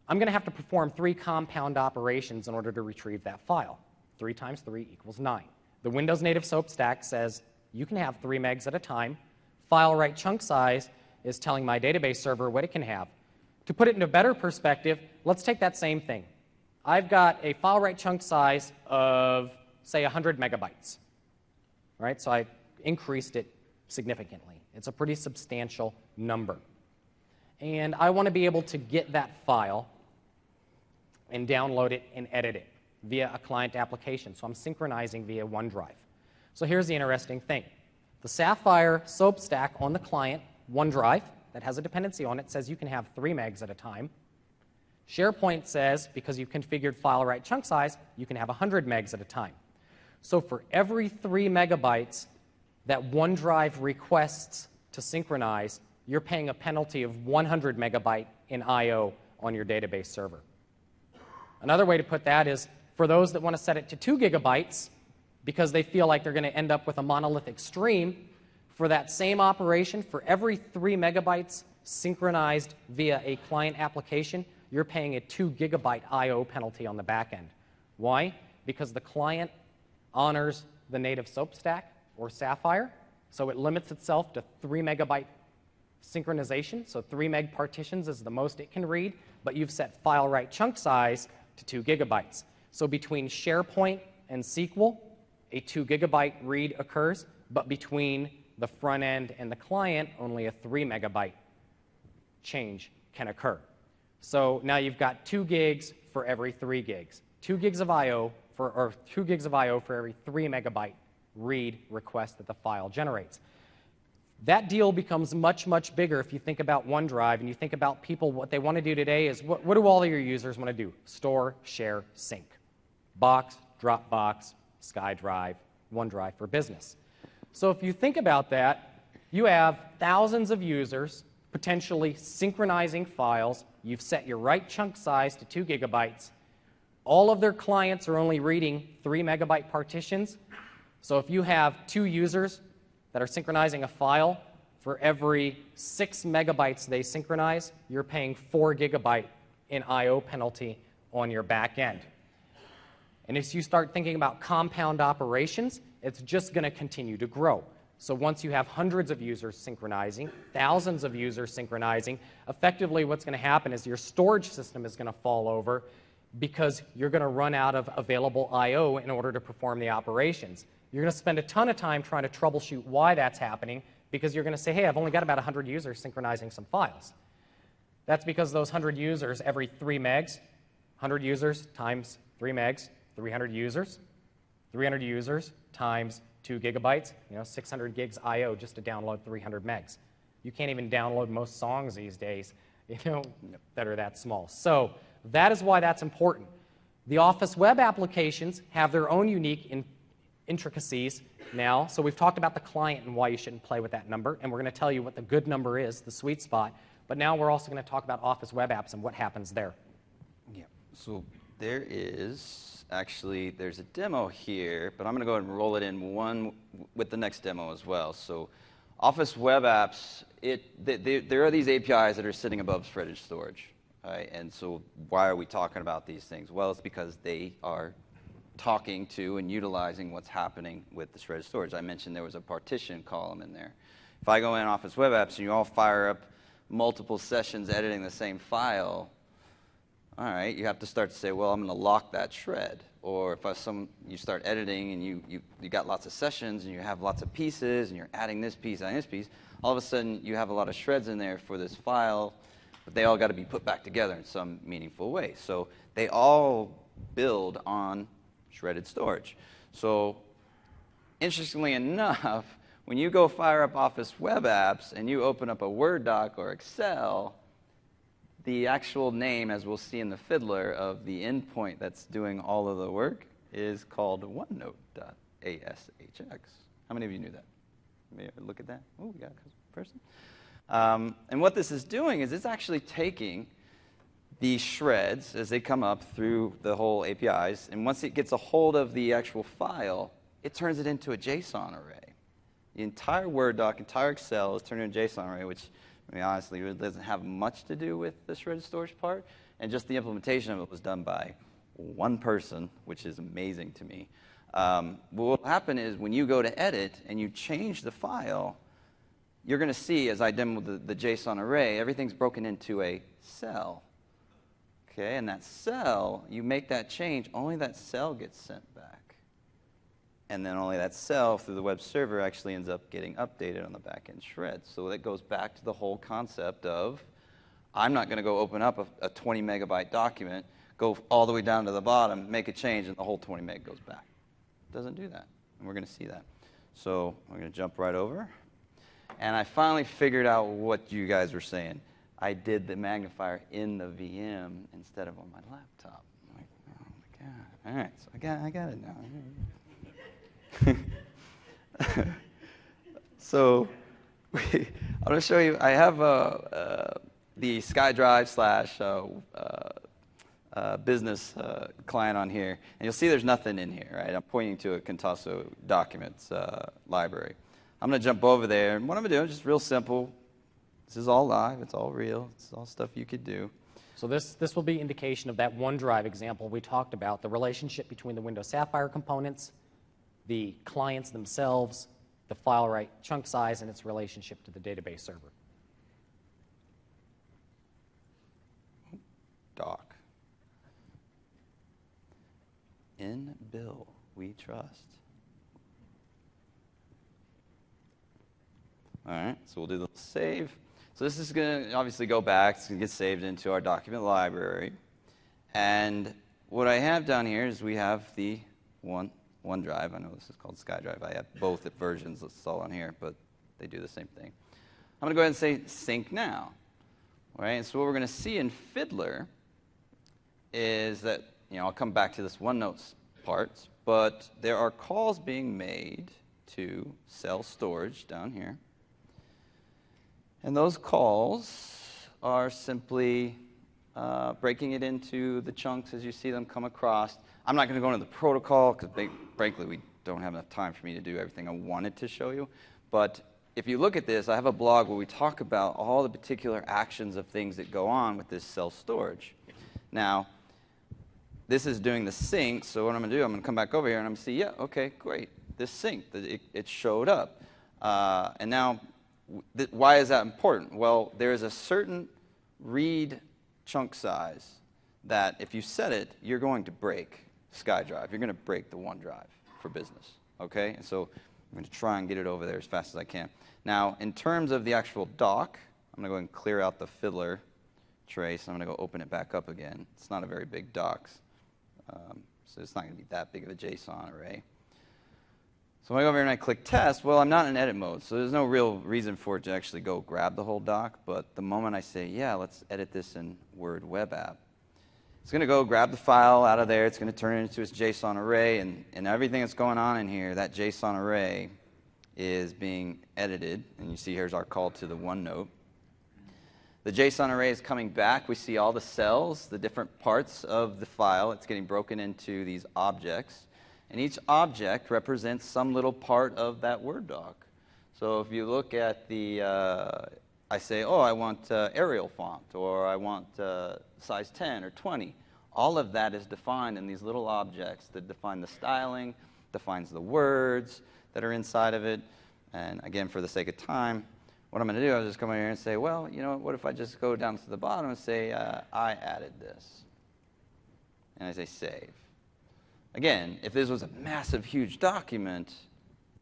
Speaker 1: I'm going to have to perform 3 compound operations in order to retrieve that file. 3 times 3 equals 9. The Windows native SOAP stack says you can have 3 megs at a time. File write chunk size is telling my database server what it can have. To put it into a better perspective, let's take that same thing. I've got a file write chunk size of, say, 100 megabytes. Right? So I increased it significantly. It's a pretty substantial number. And I want to be able to get that file and download it and edit it via a client application. So I'm synchronizing via OneDrive. So here's the interesting thing. The Sapphire SOAP stack on the client, OneDrive, that has a dependency on it, says you can have 3 megs at a time. SharePoint says, because you've configured file write chunk size, you can have 100 megs at a time. So for every 3 megabytes that OneDrive requests to synchronize, you're paying a penalty of 100 megabyte in I/O on your database server. Another way to put that is for those that want to set it to 2 gigabytes because they feel like they're going to end up with a monolithic stream, for that same operation, for every 3 megabytes synchronized via a client application, you're paying a 2 gigabyte I/O penalty on the back end. Why? Because the client honors the native SOAP stack or Sapphire, so it limits itself to 3 megabyte synchronization, so 3 meg partitions is the most it can read, but you've set file write chunk size to 2 gigabytes. So between SharePoint and SQL, a 2 gigabyte read occurs, but between the front end and the client, only a 3 megabyte change can occur. So now you've got 2 gigs for every 3 gigs, 2 gigs of I/O for 2 gigs of I/O for every 3 megabyte read request that the file generates. That deal becomes much, much bigger if you think about OneDrive and you think about people, what they want to do today is, what do all of your users want to do? Store, share, sync. Box, Dropbox, SkyDrive, OneDrive for business. So if you think about that, you have thousands of users potentially synchronizing files. You've set your write chunk size to 2 gigabytes. All of their clients are only reading 3 megabyte partitions. So if you have 2 users that are synchronizing a file, for every 6 megabytes they synchronize, you're paying 4 gigabyte in I/O penalty on your back end. And as you start thinking about compound operations, it's just going to continue to grow. So once you have hundreds of users synchronizing, thousands of users synchronizing, effectively what's going to happen is your storage system is going to fall over because you're going to run out of available I/O in order to perform the operations. You're going to spend a ton of time trying to troubleshoot why that's happening because you're going to say, hey, I've only got about 100 users synchronizing some files. That's because those 100 users every 3 megs, 100 users times 3 megs, 300 users. 300 users times 2 gigabytes, 600 gigs I/O just to download 300 megs. You can't even download most songs these days, that are that small. So that is why that's important. The Office web applications have their own unique intricacies now. So we've talked about the client and why you shouldn't play with that number, and we're going to tell you what the good number is, the sweet spot. But now we're also going to talk about Office web apps and what happens there.
Speaker 2: Yeah. So there's a demo here, but I'm going to go ahead and roll it in one with the next demo as well. So Office web apps, there are these APIs that are sitting above shredded storage. Right? And so why are we talking about these things? Well, it's because they are talking to and utilizing what's happening with the shredded storage. I mentioned there was a partition column in there. If I go in Office web apps and you all fire up multiple sessions editing the same file, all right, you have to start to say, well, I'm going to lock that shred. Or if you start editing and you got lots of sessions and you have lots of pieces and you're adding this piece, all of a sudden you have a lot of shreds in there for this file, but they all got to be put back together in some meaningful way. So they all build on shredded storage. So interestingly enough, when you go fire up Office web apps and you open up a Word doc or Excel, the actual name, as we'll see in the fiddler, of the endpoint that's doing all of the work is called OneNote.ashx. How many of you knew that? Maybe look at that. Oh, we got a person. And what this is doing is it's actually taking the shreds as they come up through the whole APIs, and once it gets a hold of the actual file, it turns it into a JSON array. The entire Word doc, entire Excel is turned into a JSON array, which, honestly, really doesn't have much to do with the shredded storage part, and just the implementation of it was done by one person, which is amazing to me. What will happen is when you go to edit and you change the file, you're going to see, as I demoed the JSON array, everything's broken into a cell. Okay, and that cell, you make that change, only that cell gets sent back. And then only that cell through the web server actually ends up getting updated on the back-end shred. So that goes back to the whole concept of, I'm not going to go open up a 20 megabyte document, go all the way down to the bottom, make a change, and the whole 20 meg goes back. It doesn't do that, and we're going to see that. So we're going to jump right over. And I finally figured out what you guys were saying. I did the magnifier in the VM instead of on my laptop. I'm like, oh my God. All right, so I got it now. So I'm going to show you. I have the SkyDrive slash business client on here, and you'll see there's nothing in here, right? I'm pointing to a Contasso documents library. I'm going to jump over there, and what I'm going to do is just real simple. This is all live. It's all real. It's all stuff you could do.
Speaker 1: So this will be indication of that OneDrive example we talked about, the relationship between the Windows Sapphire components, the clients themselves, the file write chunk size, and its relationship to the database server.
Speaker 2: Doc. In Bill, we trust. All right, so we'll do the save. So this is going to obviously go back. It's going to get saved into our document library. And what I have down here is we have the OneDrive. I know this is called SkyDrive. I have both versions installed on here, but they do the same thing. I'm going to go ahead and say sync now. All right, and so what we're going to see in Fiddler is that, I'll come back to this OneNote part, but there are calls being made to cell storage down here. And those calls are simply breaking it into the chunks as you see them come across. I'm not going to go into the protocol because, frankly, we don't have enough time for me to do everything I wanted to show you. But if you look at this, I have a blog where we talk about all the particular actions of things that go on with this cell storage. Now, this is doing the sync, so what I'm going to do, I'm going to come back over here and I'm going to see, yeah, okay, great. This synced. It showed up. And now, why is that important? Well, there is a certain read chunk size that if you set it, you're going to break SkyDrive. You're going to break the OneDrive for business, okay? And so I'm going to try and get it over there as fast as I can. Now, in terms of the actual doc, I'm going to go and clear out the Fiddler trace. I'm going to go open it back up again. It's not a very big doc, so it's not going to be that big of a JSON array. So when I go over here and I click test, well, I'm not in edit mode, so there's no real reason for it to actually go grab the whole doc. But the moment I say, yeah, let's edit this in Word Web App, it's going to go grab the file out of there. It's going to turn it into its JSON array, and everything that's going on in here, that JSON array is being edited. And you see here's our call to the OneNote. The JSON array is coming back. We see all the cells, the different parts of the file. It's getting broken into these objects. And each object represents some little part of that Word doc. So if you look at the, I say, oh, I want Arial font, or I want size 10 or 20. All of that is defined in these little objects that define the styling, defines the words that are inside of it. And again, for the sake of time, what I'm going to do is just come over here and say, well, what if I just go down to the bottom and say, I added this. And I say save. Again, if this was a massive, huge document,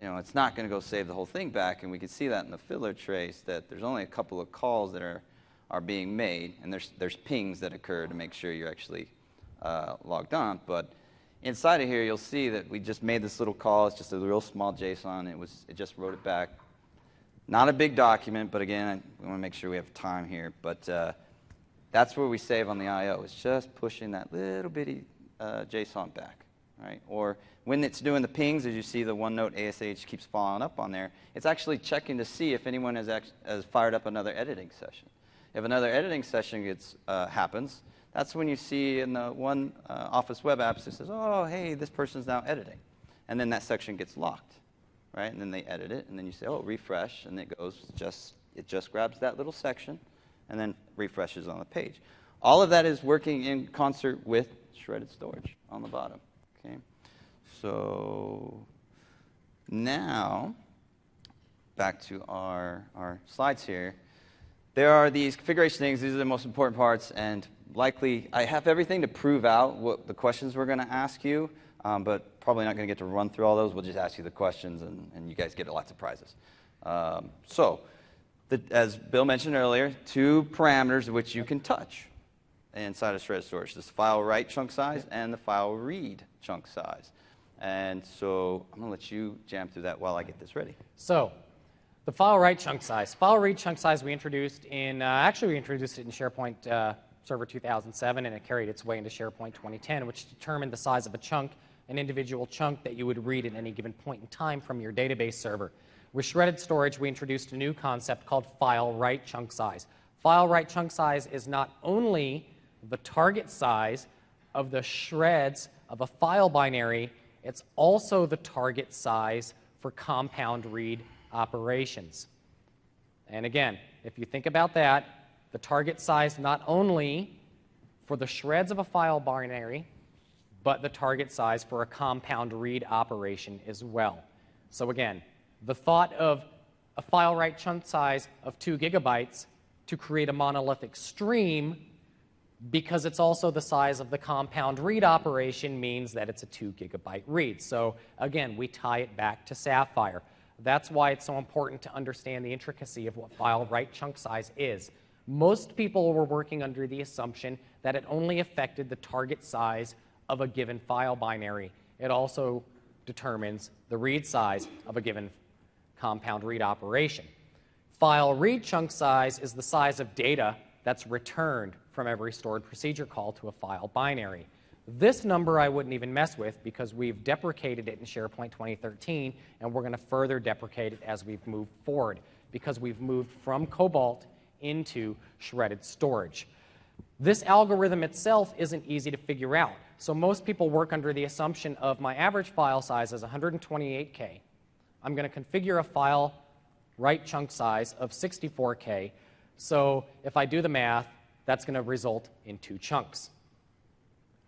Speaker 2: it's not going to go save the whole thing back, and we can see that in the Fiddler trace that there's only a couple of calls that are being made, and there's pings that occur to make sure you're actually logged on. But inside of here, you'll see that we just made this little call. It's just a real small JSON. It just wrote it back. Not a big document, but again, we want to make sure we have time here. But that's where we save on the I/O. It's just pushing that little bitty JSON back. Right? Or when it's doing the pings, as you see the OneNote ASH keeps following up on there, it's actually checking to see if anyone has fired up another editing session. If another editing session happens, that's when you see in the Office web apps, it says, oh, hey, this person's now editing. And then that section gets locked. Right? And then they edit it, and then you say, oh, refresh, and it just grabs that little section and then refreshes on the page. All of that is working in concert with shredded storage on the bottom. Okay, so now back to our slides here. There are these configuration things. These are the most important parts, and likely I have everything to prove out what the questions we're going to ask you, but probably not going to get to run through all those. We'll just ask you the questions, and you guys get lots of prizes. As Bill mentioned earlier, 2 parameters which you can touch inside of shredded storage: this file write chunk size and the file read chunk size. And so I'm going to let you jam through that while I get this ready.
Speaker 1: So the file write chunk size. File read chunk size we introduced in, we introduced it in SharePoint Server 2007, and it carried its way into SharePoint 2010, which determined the size of a chunk, an individual chunk that you would read at any given point in time from your database server. With shredded storage, we introduced a new concept called file write chunk size. File write chunk size is not only the target size of the shreds of a file binary, it's also the target size for compound read operations. And again, if you think about that, the target size not only for the shreds of a file binary, but the target size for a compound read operation as well. So again, the thought of a file write chunk size of 2 gigabytes to create a monolithic stream, because it's also the size of the compound read operation, means that it's a 2 gigabyte read. So again, we tie it back to Sapphire. That's why it's so important to understand the intricacy of what file write chunk size is. Most people were working under the assumption that it only affected the target size of a given file binary. It also determines the read size of a given compound read operation. File read chunk size is the size of data that's returned from every stored procedure call to a file binary. This number I wouldn't even mess with because we've deprecated it in SharePoint 2013, and we're going to further deprecate it as we've moved forward because we've moved from Cobalt into shredded storage. This algorithm itself isn't easy to figure out. So most people work under the assumption of my average file size is 128K. I'm going to configure a file write chunk size of 64K. So if I do the math, that's going to result in 2 chunks.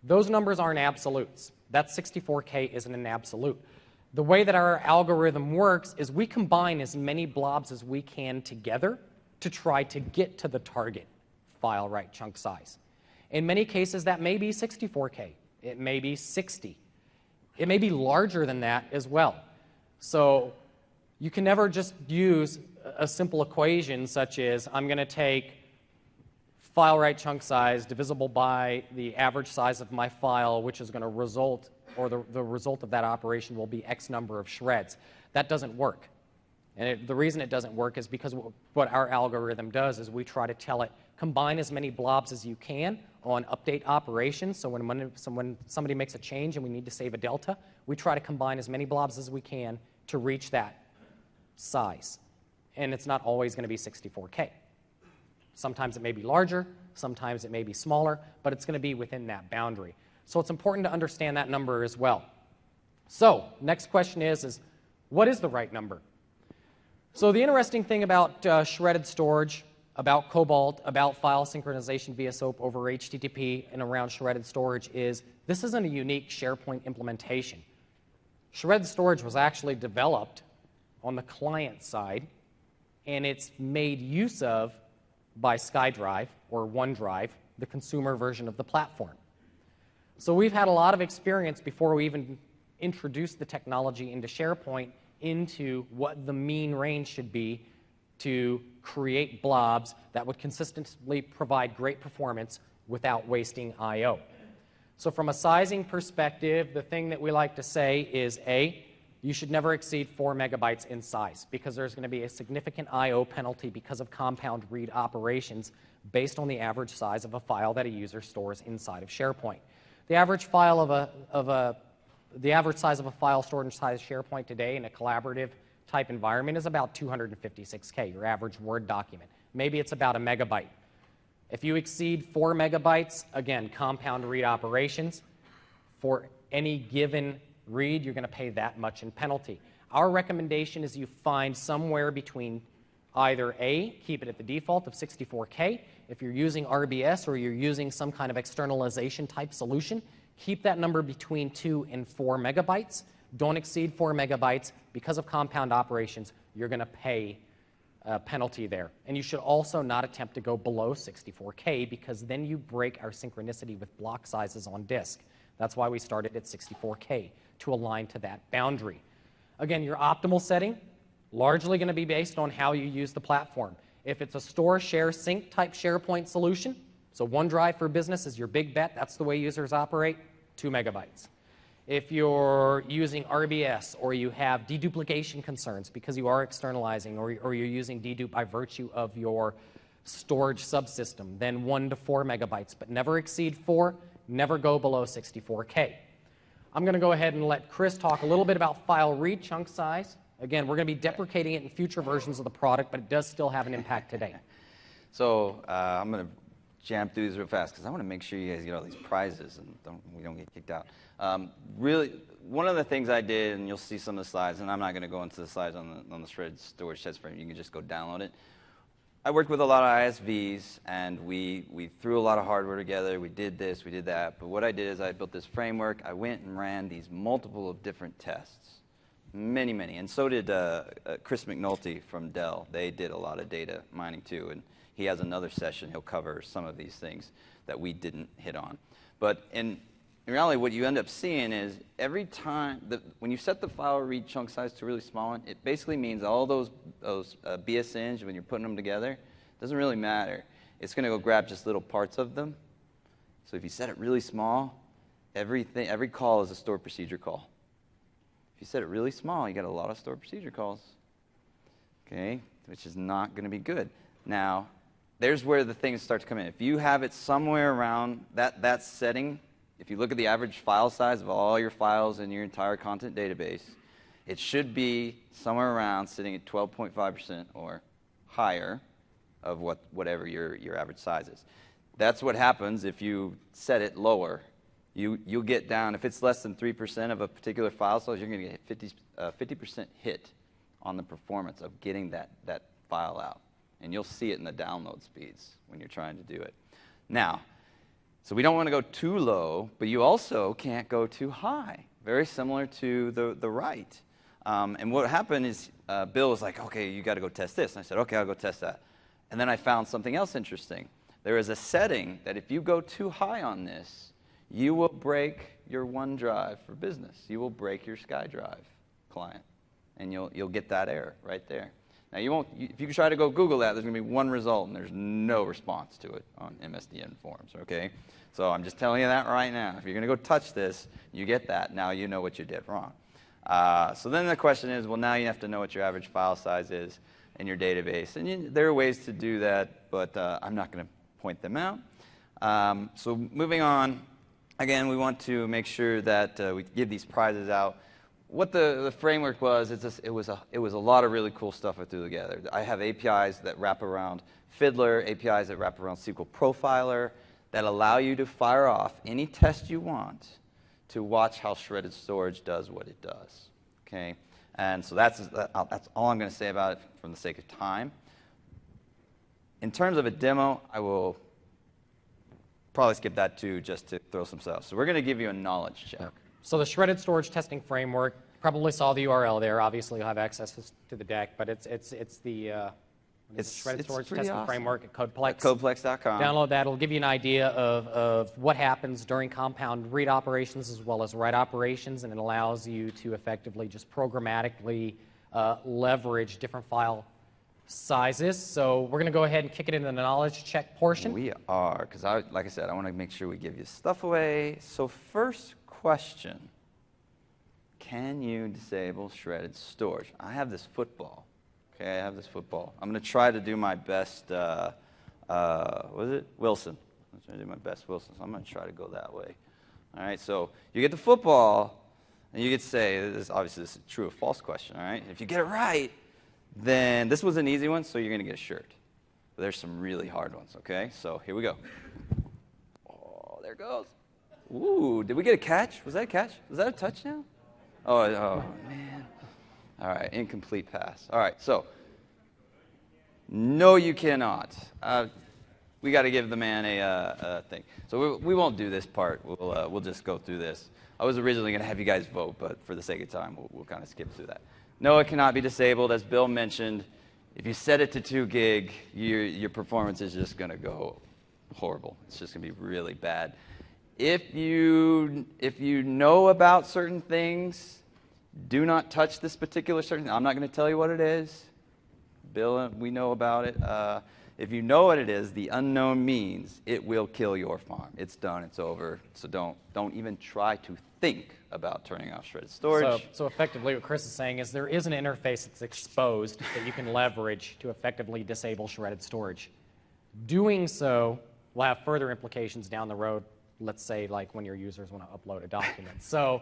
Speaker 1: Those numbers aren't absolutes. That 64K isn't an absolute. The way that our algorithm works is we combine as many blobs as we can together to try to get to the target file write chunk size. In many cases, that may be 64K. It may be 60. It may be larger than that as well. So you can never just use a simple equation such as I'm going to take file write chunk size divisible by the average size of my file, which is going to result, or the result of that operation will be X number of shreds. That doesn't work. And the reason it doesn't work is because what our algorithm does is we try to tell it, combine as many blobs as you can on update operations. So when somebody makes a change and we need to save a delta, we try to combine as many blobs as we can to reach that size. And it's not always going to be 64K. Sometimes it may be larger, sometimes it may be smaller, but it's going to be within that boundary. So it's important to understand that number as well. So next question is what is the right number? So the interesting thing about shredded storage, about Cobalt, about file synchronization via SOAP over HTTP and around shredded storage is this isn't a unique SharePoint implementation. Shredded storage was actually developed on the client side, and it's made use of by SkyDrive or OneDrive, the consumer version of the platform. So we've had a lot of experience before we even introduced the technology into SharePoint into what the mean range should be to create blobs that would consistently provide great performance without wasting I/O. So from a sizing perspective, the thing that we like to say is you should never exceed 4 megabytes in size because there's going to be a significant I/O penalty because of compound read operations based on the average size of a file that a user stores inside of SharePoint. The average size of a file stored inside of SharePoint today in a collaborative type environment is about 256K, your average Word document. Maybe it's about a megabyte. If you exceed 4 megabytes, again, compound read operations, for any given read, you're going to pay that much in penalty. Our recommendation is you find somewhere between either keep it at the default of 64K. If you're using RBS or you're using some kind of externalization type solution, keep that number between 2 and 4 megabytes. Don't exceed 4 megabytes. Because of compound operations, you're going to pay a penalty there. And you should also not attempt to go below 64K because then you break our synchronicity with block sizes on disk. That's why we started at 64K, to align to that boundary. Again, your optimal setting, largely going to be based on how you use the platform. If it's a store, share, sync type SharePoint solution, so OneDrive for Business is your big bet, that's the way users operate, 2 megabytes. If you're using RBS or you have deduplication concerns because you are externalizing or you're using dedupe by virtue of your storage subsystem, then 1 to 4 megabytes, but never exceed 4, never go below 64K. I'm going to go ahead and let Chris talk a little bit about file read chunk size Again, we're going to be deprecating it in future versions of the product, but it does still have an impact today.
Speaker 2: So I'm going to jam through these real fast because I want to make sure you guys get all these prizes and we don't get kicked out. Really, one of the things I did, and you'll see some of the slides, and I'm not going to go into the slides on the shredded storage test frame. You can just go download it. I worked with a lot of ISVs, and we threw a lot of hardware together. We did this, we did that. But what I did is I built this framework. I went and ran these multiple of different tests, many, many. And so did Chris McNulty from Dell. They did a lot of data mining too. And he has another session. He'll cover some of these things that we didn't hit on. But in reality, what you end up seeing is every time, when you set the file read chunk size to a really small one, it basically means all those BSNs, when you're putting them together, it doesn't really matter. It's going to go grab just little parts of them. So if you set it really small, every call is a stored procedure call. If you set it really small, you got a lot of stored procedure calls, okay, which is not going to be good. Now, there's where the things start to come in. If you have it somewhere around that setting, if you look at the average file size of all your files in your entire content database, it should be somewhere around sitting at 12.5% or higher of whatever your average size is. That's what happens if you set it lower. You'll get down, if it's less than 3% of a particular file size, you're going to get 50% hit on the performance of getting that file out. And you'll see it in the download speeds when you're trying to do it. Now, so we don't want to go too low, but you also can't go too high. Very similar to the write. And what happened is Bill was like, okay, you got to go test this. And I said, okay, I'll go test that. And then I found something else interesting. There is a setting that if you go too high on this, you will break your OneDrive for Business. You will break your SkyDrive client. And you'll get that error right there. Now, if you try to go Google that, there's going to be one result, and there's no response to it on MSDN forums, okay? So I'm just telling you that right now. If you're going to go touch this, you get that. Now you know what you did wrong. So then the question is, well, now you have to know what your average file size is in your database. And there are ways to do that, but I'm not going to point them out. So moving on, again, we want to make sure that we give these prizes out. What the framework was, it was a lot of really cool stuff I threw together. I have APIs that wrap around Fiddler, APIs that wrap around SQL Profiler, that allow you to fire off any test you want to watch how shredded storage does what it does. Okay, and so that's all I'm going to say about it for the sake of time. In terms of a demo, I will probably skip that too, just to throw some stuff. So we're going to give you a knowledge check.
Speaker 1: So the shredded storage testing framework, probably saw the URL there. Obviously, you'll have access to the deck, but it's the shredded storage testing
Speaker 2: awesome.
Speaker 1: Framework at Codeplex.
Speaker 2: At codeplex.com.
Speaker 1: Download that. It'll give you an idea of what happens during compound read operations as well as write operations, and it allows you to effectively just programmatically leverage different file sizes. So we're going to go ahead and kick it into the knowledge check portion.
Speaker 2: We are, because like I said, I want to make sure we give you stuff away. So first question, can you disable shredded storage? I have this football. Okay, I have this football. I'm going to try to do my best, what is it? Wilson. I'm trying to do my best Wilson, so I'm going to try to go that way. All right, so you get the football, and you get to say, obviously this is a true or false question, all right? If you get it right, then this was an easy one, so you're going to get a shirt. But there's some really hard ones, okay? So here we go. Oh, there it goes. Ooh, did we get a catch? Was that a catch? Was that a touchdown? Oh, man. All right, incomplete pass. All right, so no, you cannot. We got to give the man a thing. So we won't do this part. We'll just go through this. I was originally going to have you guys vote, but for the sake of time, we'll kind of skip through that. No, it cannot be disabled. As Bill mentioned, if you set it to 2 gig, your performance is just going to go horrible. It's just going to be really bad. If you know about certain things, do not touch this particular certain. I'm not going to tell you what it is. Bill, we know about it. If you know what it is, the unknown means it will kill your farm. It's done. It's over. So don't even try to think about turning off shredded storage.
Speaker 1: So effectively what Chris is saying is there is an interface that's exposed that you can leverage to effectively disable shredded storage. Doing so will have further implications down the road, let's say like when your users want to upload a document. So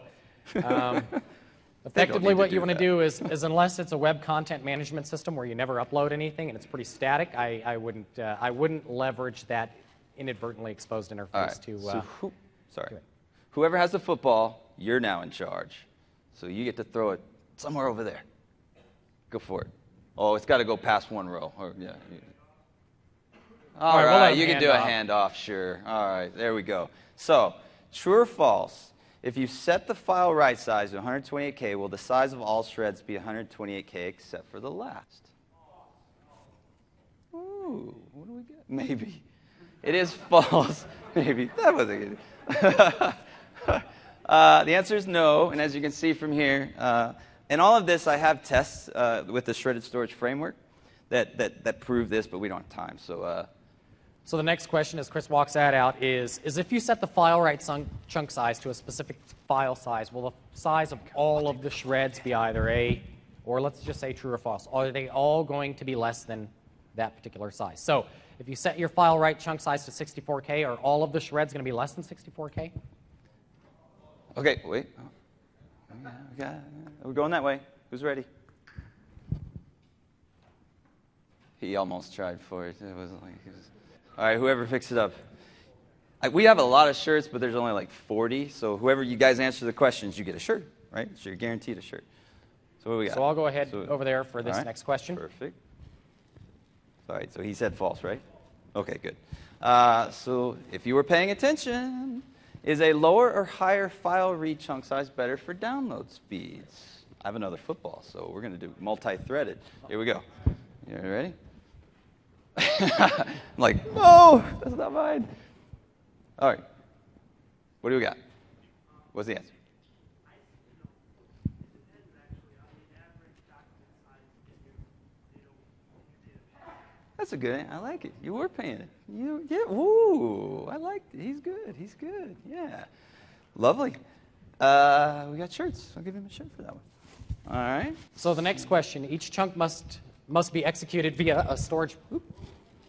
Speaker 1: Effectively,
Speaker 2: need to
Speaker 1: what you
Speaker 2: do
Speaker 1: want to
Speaker 2: that.
Speaker 1: do is unless it's a web content management system where you never upload anything and it's pretty static, I wouldn't leverage that inadvertently exposed interface
Speaker 2: All right.
Speaker 1: to.
Speaker 2: Sorry. Whoever has the football, you're now in charge. So you get to throw it somewhere over there. Go for it. Oh, it's got to go past one row. All
Speaker 1: right, we'll let
Speaker 2: right,
Speaker 1: him
Speaker 2: you can do a
Speaker 1: hand
Speaker 2: handoff, sure. All right, there we go. So, true or false? If you set the file write size to 128K, will the size of all shreds be 128K except for the last? Ooh, what do we get? Maybe. It is false. Maybe. That wasn't good. The answer is no, and as you can see from here, in all of this I have tests with the shredded storage framework that prove this, but we don't have time.
Speaker 1: So the next question, as Chris walks that out, is if you set the file write chunk size to a specific file size, will the size of all of the shreds be either or let's just say true or false? Are they all going to be less than that particular size? So if you set your file write chunk size to 64K, are all of the shreds going to be less than 64K?
Speaker 2: Okay, wait. We're going that way. Who's ready? He almost tried for it. It wasn't like he was. All right, whoever picks it up. We have a lot of shirts, but there's only like 40. So whoever you guys answer the questions, you get a shirt, right? So you're guaranteed a shirt. So what do we got?
Speaker 1: So I'll go ahead over there for this next question.
Speaker 2: Perfect. All right, so he said false, right? Okay, good. So if you were paying attention, is a lower or higher file read chunk size better for download speeds? I have another football, so we're going to do multi-threaded. Here we go. You ready? I'm like, no, that's not mine. All right. What do we got? What's the answer? That's a good. I like it. You were paying it. Yeah. Ooh, I like it. He's good. He's good. Yeah. Lovely. We got shirts. I'll give him a shirt for that one. All right.
Speaker 1: So the next question: each chunk must be executed via a storage.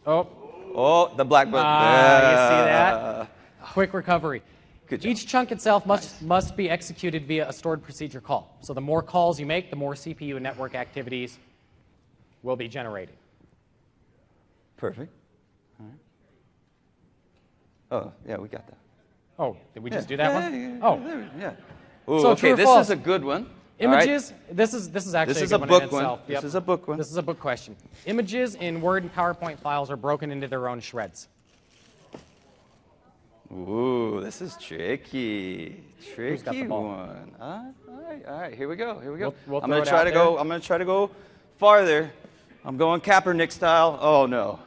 Speaker 2: Oh, the black button.
Speaker 1: You see that? Quick recovery.
Speaker 2: Good job.
Speaker 1: Each chunk itself must be executed via a stored procedure call. So the more calls you make, the more CPU and network activities will be generated.
Speaker 2: Perfect. All right. Oh, yeah, we got that.
Speaker 1: Oh, did we just do that one?
Speaker 2: Yeah. Ooh,
Speaker 1: So
Speaker 2: okay,
Speaker 1: true or
Speaker 2: this
Speaker 1: false?
Speaker 2: is a good one.
Speaker 1: Images. This is actually
Speaker 2: This is
Speaker 1: a
Speaker 2: a
Speaker 1: good
Speaker 2: book
Speaker 1: in
Speaker 2: one.
Speaker 1: itself.
Speaker 2: This is a book one.
Speaker 1: This is a book question. Images in Word and PowerPoint files are broken into their own shreds.
Speaker 2: Ooh, this is tricky.
Speaker 1: Who's got the ball?
Speaker 2: One. All right. Here we go.
Speaker 1: We'll
Speaker 2: I'm
Speaker 1: throw
Speaker 2: gonna
Speaker 1: it
Speaker 2: try
Speaker 1: out
Speaker 2: to
Speaker 1: there.
Speaker 2: go. I'm gonna try to go farther. I'm going Kaepernick style. Oh no.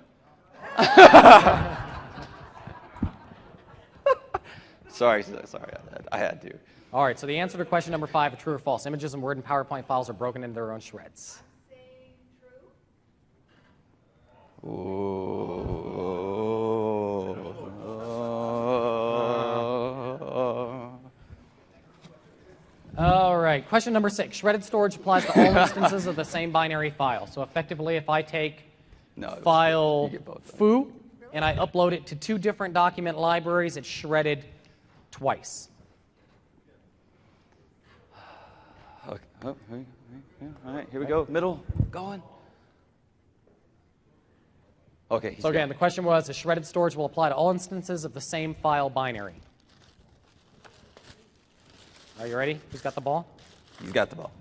Speaker 2: Sorry. I had to.
Speaker 1: All right, so the answer to question number 5, true or false. Images in Word and PowerPoint files are broken into their own shreds.
Speaker 3: Saying true.
Speaker 1: All right, question number 6. Shredded storage applies to all instances of the same binary file. So effectively, if I take file
Speaker 2: You get both, right?
Speaker 1: foo and I upload it to 2 different document libraries, it's shredded twice.
Speaker 2: Okay. All right, here we go. Middle, going. Okay.
Speaker 1: So again, the question was, the shredded storage will apply to all instances of the same file binary. Are you ready? Who's got the ball?
Speaker 2: He's got the ball.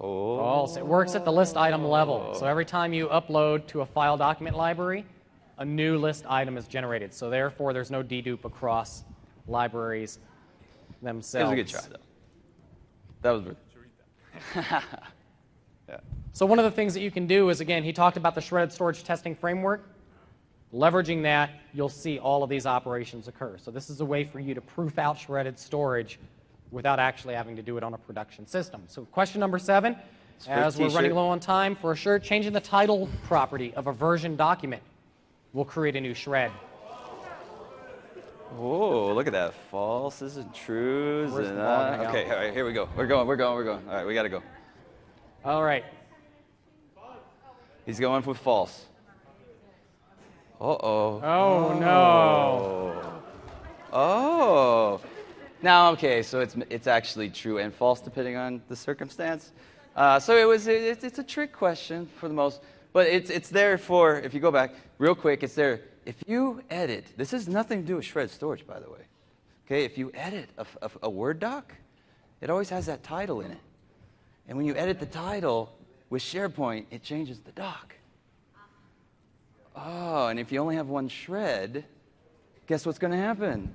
Speaker 1: Oh, so it works at the list item level. So every time you upload to a file document library, a new list item is generated. So therefore, there's no dedupe across libraries themselves.
Speaker 2: It was a good try, though. That was good. Yeah.
Speaker 1: So one of the things that you can do is, again, he talked about the shredded storage testing framework. Leveraging that, you'll see all of these operations occur. So this is a way for you to proof out shredded storage without actually having to do it on a production system. So question number 7, as we're running low on time, for a shirt, changing the title property of a version document will create a new shred.
Speaker 2: Oh, look at that. Falses and trues.
Speaker 1: Where's
Speaker 2: And,
Speaker 1: the ball gonna go?
Speaker 2: okay, all right, here we go. We're going. All right, we got to go.
Speaker 1: All right.
Speaker 2: He's going with false. Uh-oh.
Speaker 1: Oh, no.
Speaker 2: Oh. Now, okay, so it's actually true and false depending on the circumstance. So it's a trick question for the most, but it's there for, if you go back real quick, it's there. If you edit, this has nothing to do with shredded storage, by the way. Okay, if you edit a Word doc, it always has that title in it. And when you edit the title with SharePoint, it changes the doc. Oh, and if you only have one shred, guess what's going to happen?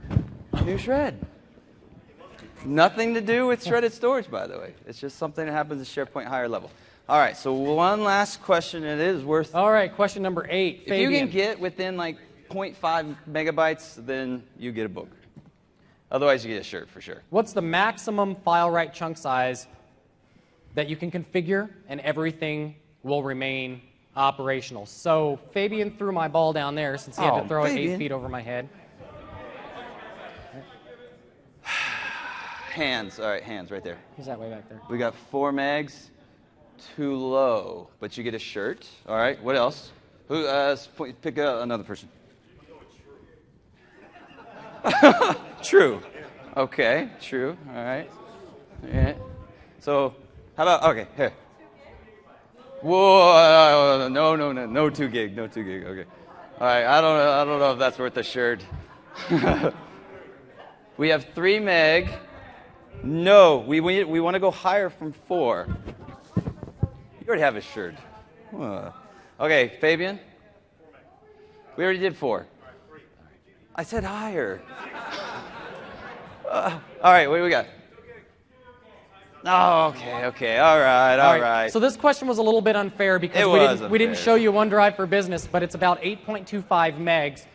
Speaker 2: New shred. Nothing to do with shredded storage, by the way. It's just something that happens at SharePoint higher level. All right, so one last question. It is worth.
Speaker 1: All right, question number 8.
Speaker 2: If you can get within like 0.5 megabytes, then you get a book. Otherwise, you get a shirt for sure.
Speaker 1: What's the maximum file write chunk size that you can configure and everything will remain operational? So Fabian threw my ball down there since he had to throw it 8 feet over my head.
Speaker 2: Hands. All right, hands right there.
Speaker 1: Who's that way back there?
Speaker 2: We got 4 megs. Too low, but you get a shirt. All right, what else? Who? Pick another person. True. Okay, true. All right. Yeah. So, how about, okay, here. Whoa, no 2 gig, no 2 gig, okay. All right, I don't know if that's worth a shirt. We have 3 meg. No, we want to go higher from 4. You already have a shirt. Okay, Fabian? We already did 4. I said higher. All right, what do we got? Oh, okay, all right.
Speaker 1: So this question was a little bit unfair because we didn't show you OneDrive for Business, but it's about 8.25 megs.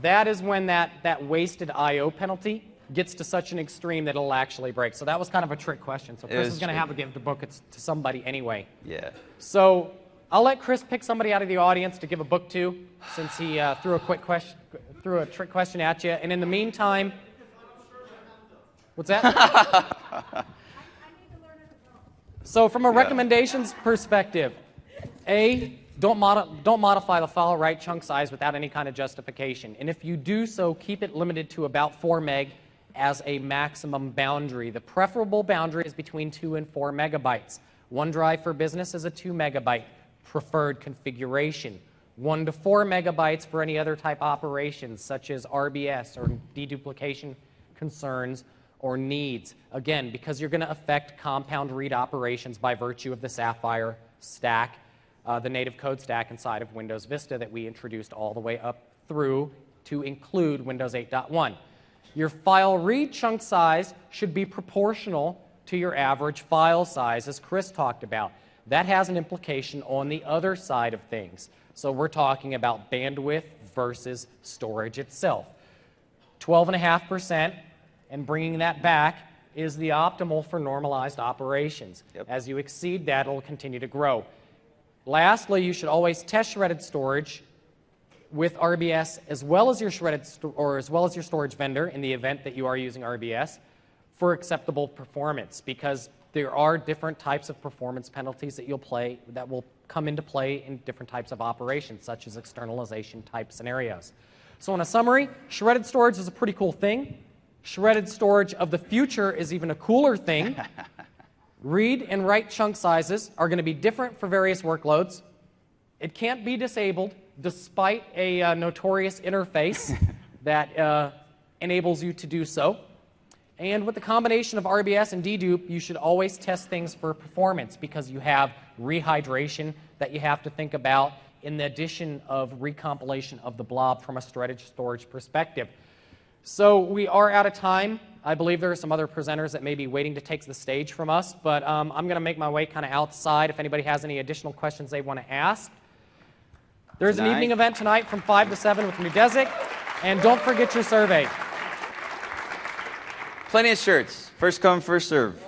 Speaker 1: That is when that wasted I/O penalty gets to such an extreme that it'll actually break. So that was kind of a trick question. So Chris is going to have to give the book to somebody anyway.
Speaker 2: Yeah.
Speaker 1: So I'll let Chris pick somebody out of the audience to give a book to, since he threw a trick question at you. And in the meantime, what's that? So from a recommendations perspective, A, don't modify the file write chunk size without any kind of justification. And if you do so, keep it limited to about 4 meg as a maximum boundary. The preferable boundary is between 2 and 4 megabytes. OneDrive for Business is a 2 megabyte preferred configuration. 1 to 4 megabytes for any other type operations, such as RBS or deduplication concerns or needs. Again, because you're going to affect compound read operations by virtue of the Sapphire stack, the native code stack inside of Windows Vista that we introduced all the way up through to include Windows 8.1. Your file read chunk size should be proportional to your average file size, as Chris talked about. That has an implication on the other side of things. So we're talking about bandwidth versus storage itself. 12.5% and bringing that back is the optimal for normalized operations.
Speaker 2: Yep.
Speaker 1: As you exceed that, it will continue to grow. Lastly, you should always test shredded storage with RBS as well as your storage vendor in the event that you are using RBS for acceptable performance, because there are different types of performance penalties that will come into play in different types of operations, such as externalization type scenarios. So in a summary, shredded storage is a pretty cool thing. Shredded storage of the future is even a cooler thing. Read and write chunk sizes are going to be different for various workloads. It can't be disabled despite a notorious interface that enables you to do so. And with the combination of RBS and dedupe, you should always test things for performance, because you have rehydration that you have to think about in the addition of recompilation of the blob from a shredded storage perspective. So we are out of time. I believe there are some other presenters that may be waiting to take the stage from us, but I'm going to make my way kind of outside if anybody has any additional questions they want to ask. There's an evening event tonight from 5 to 7 with Nudesic, and don't forget your survey.
Speaker 2: Plenty of shirts. First come, first serve.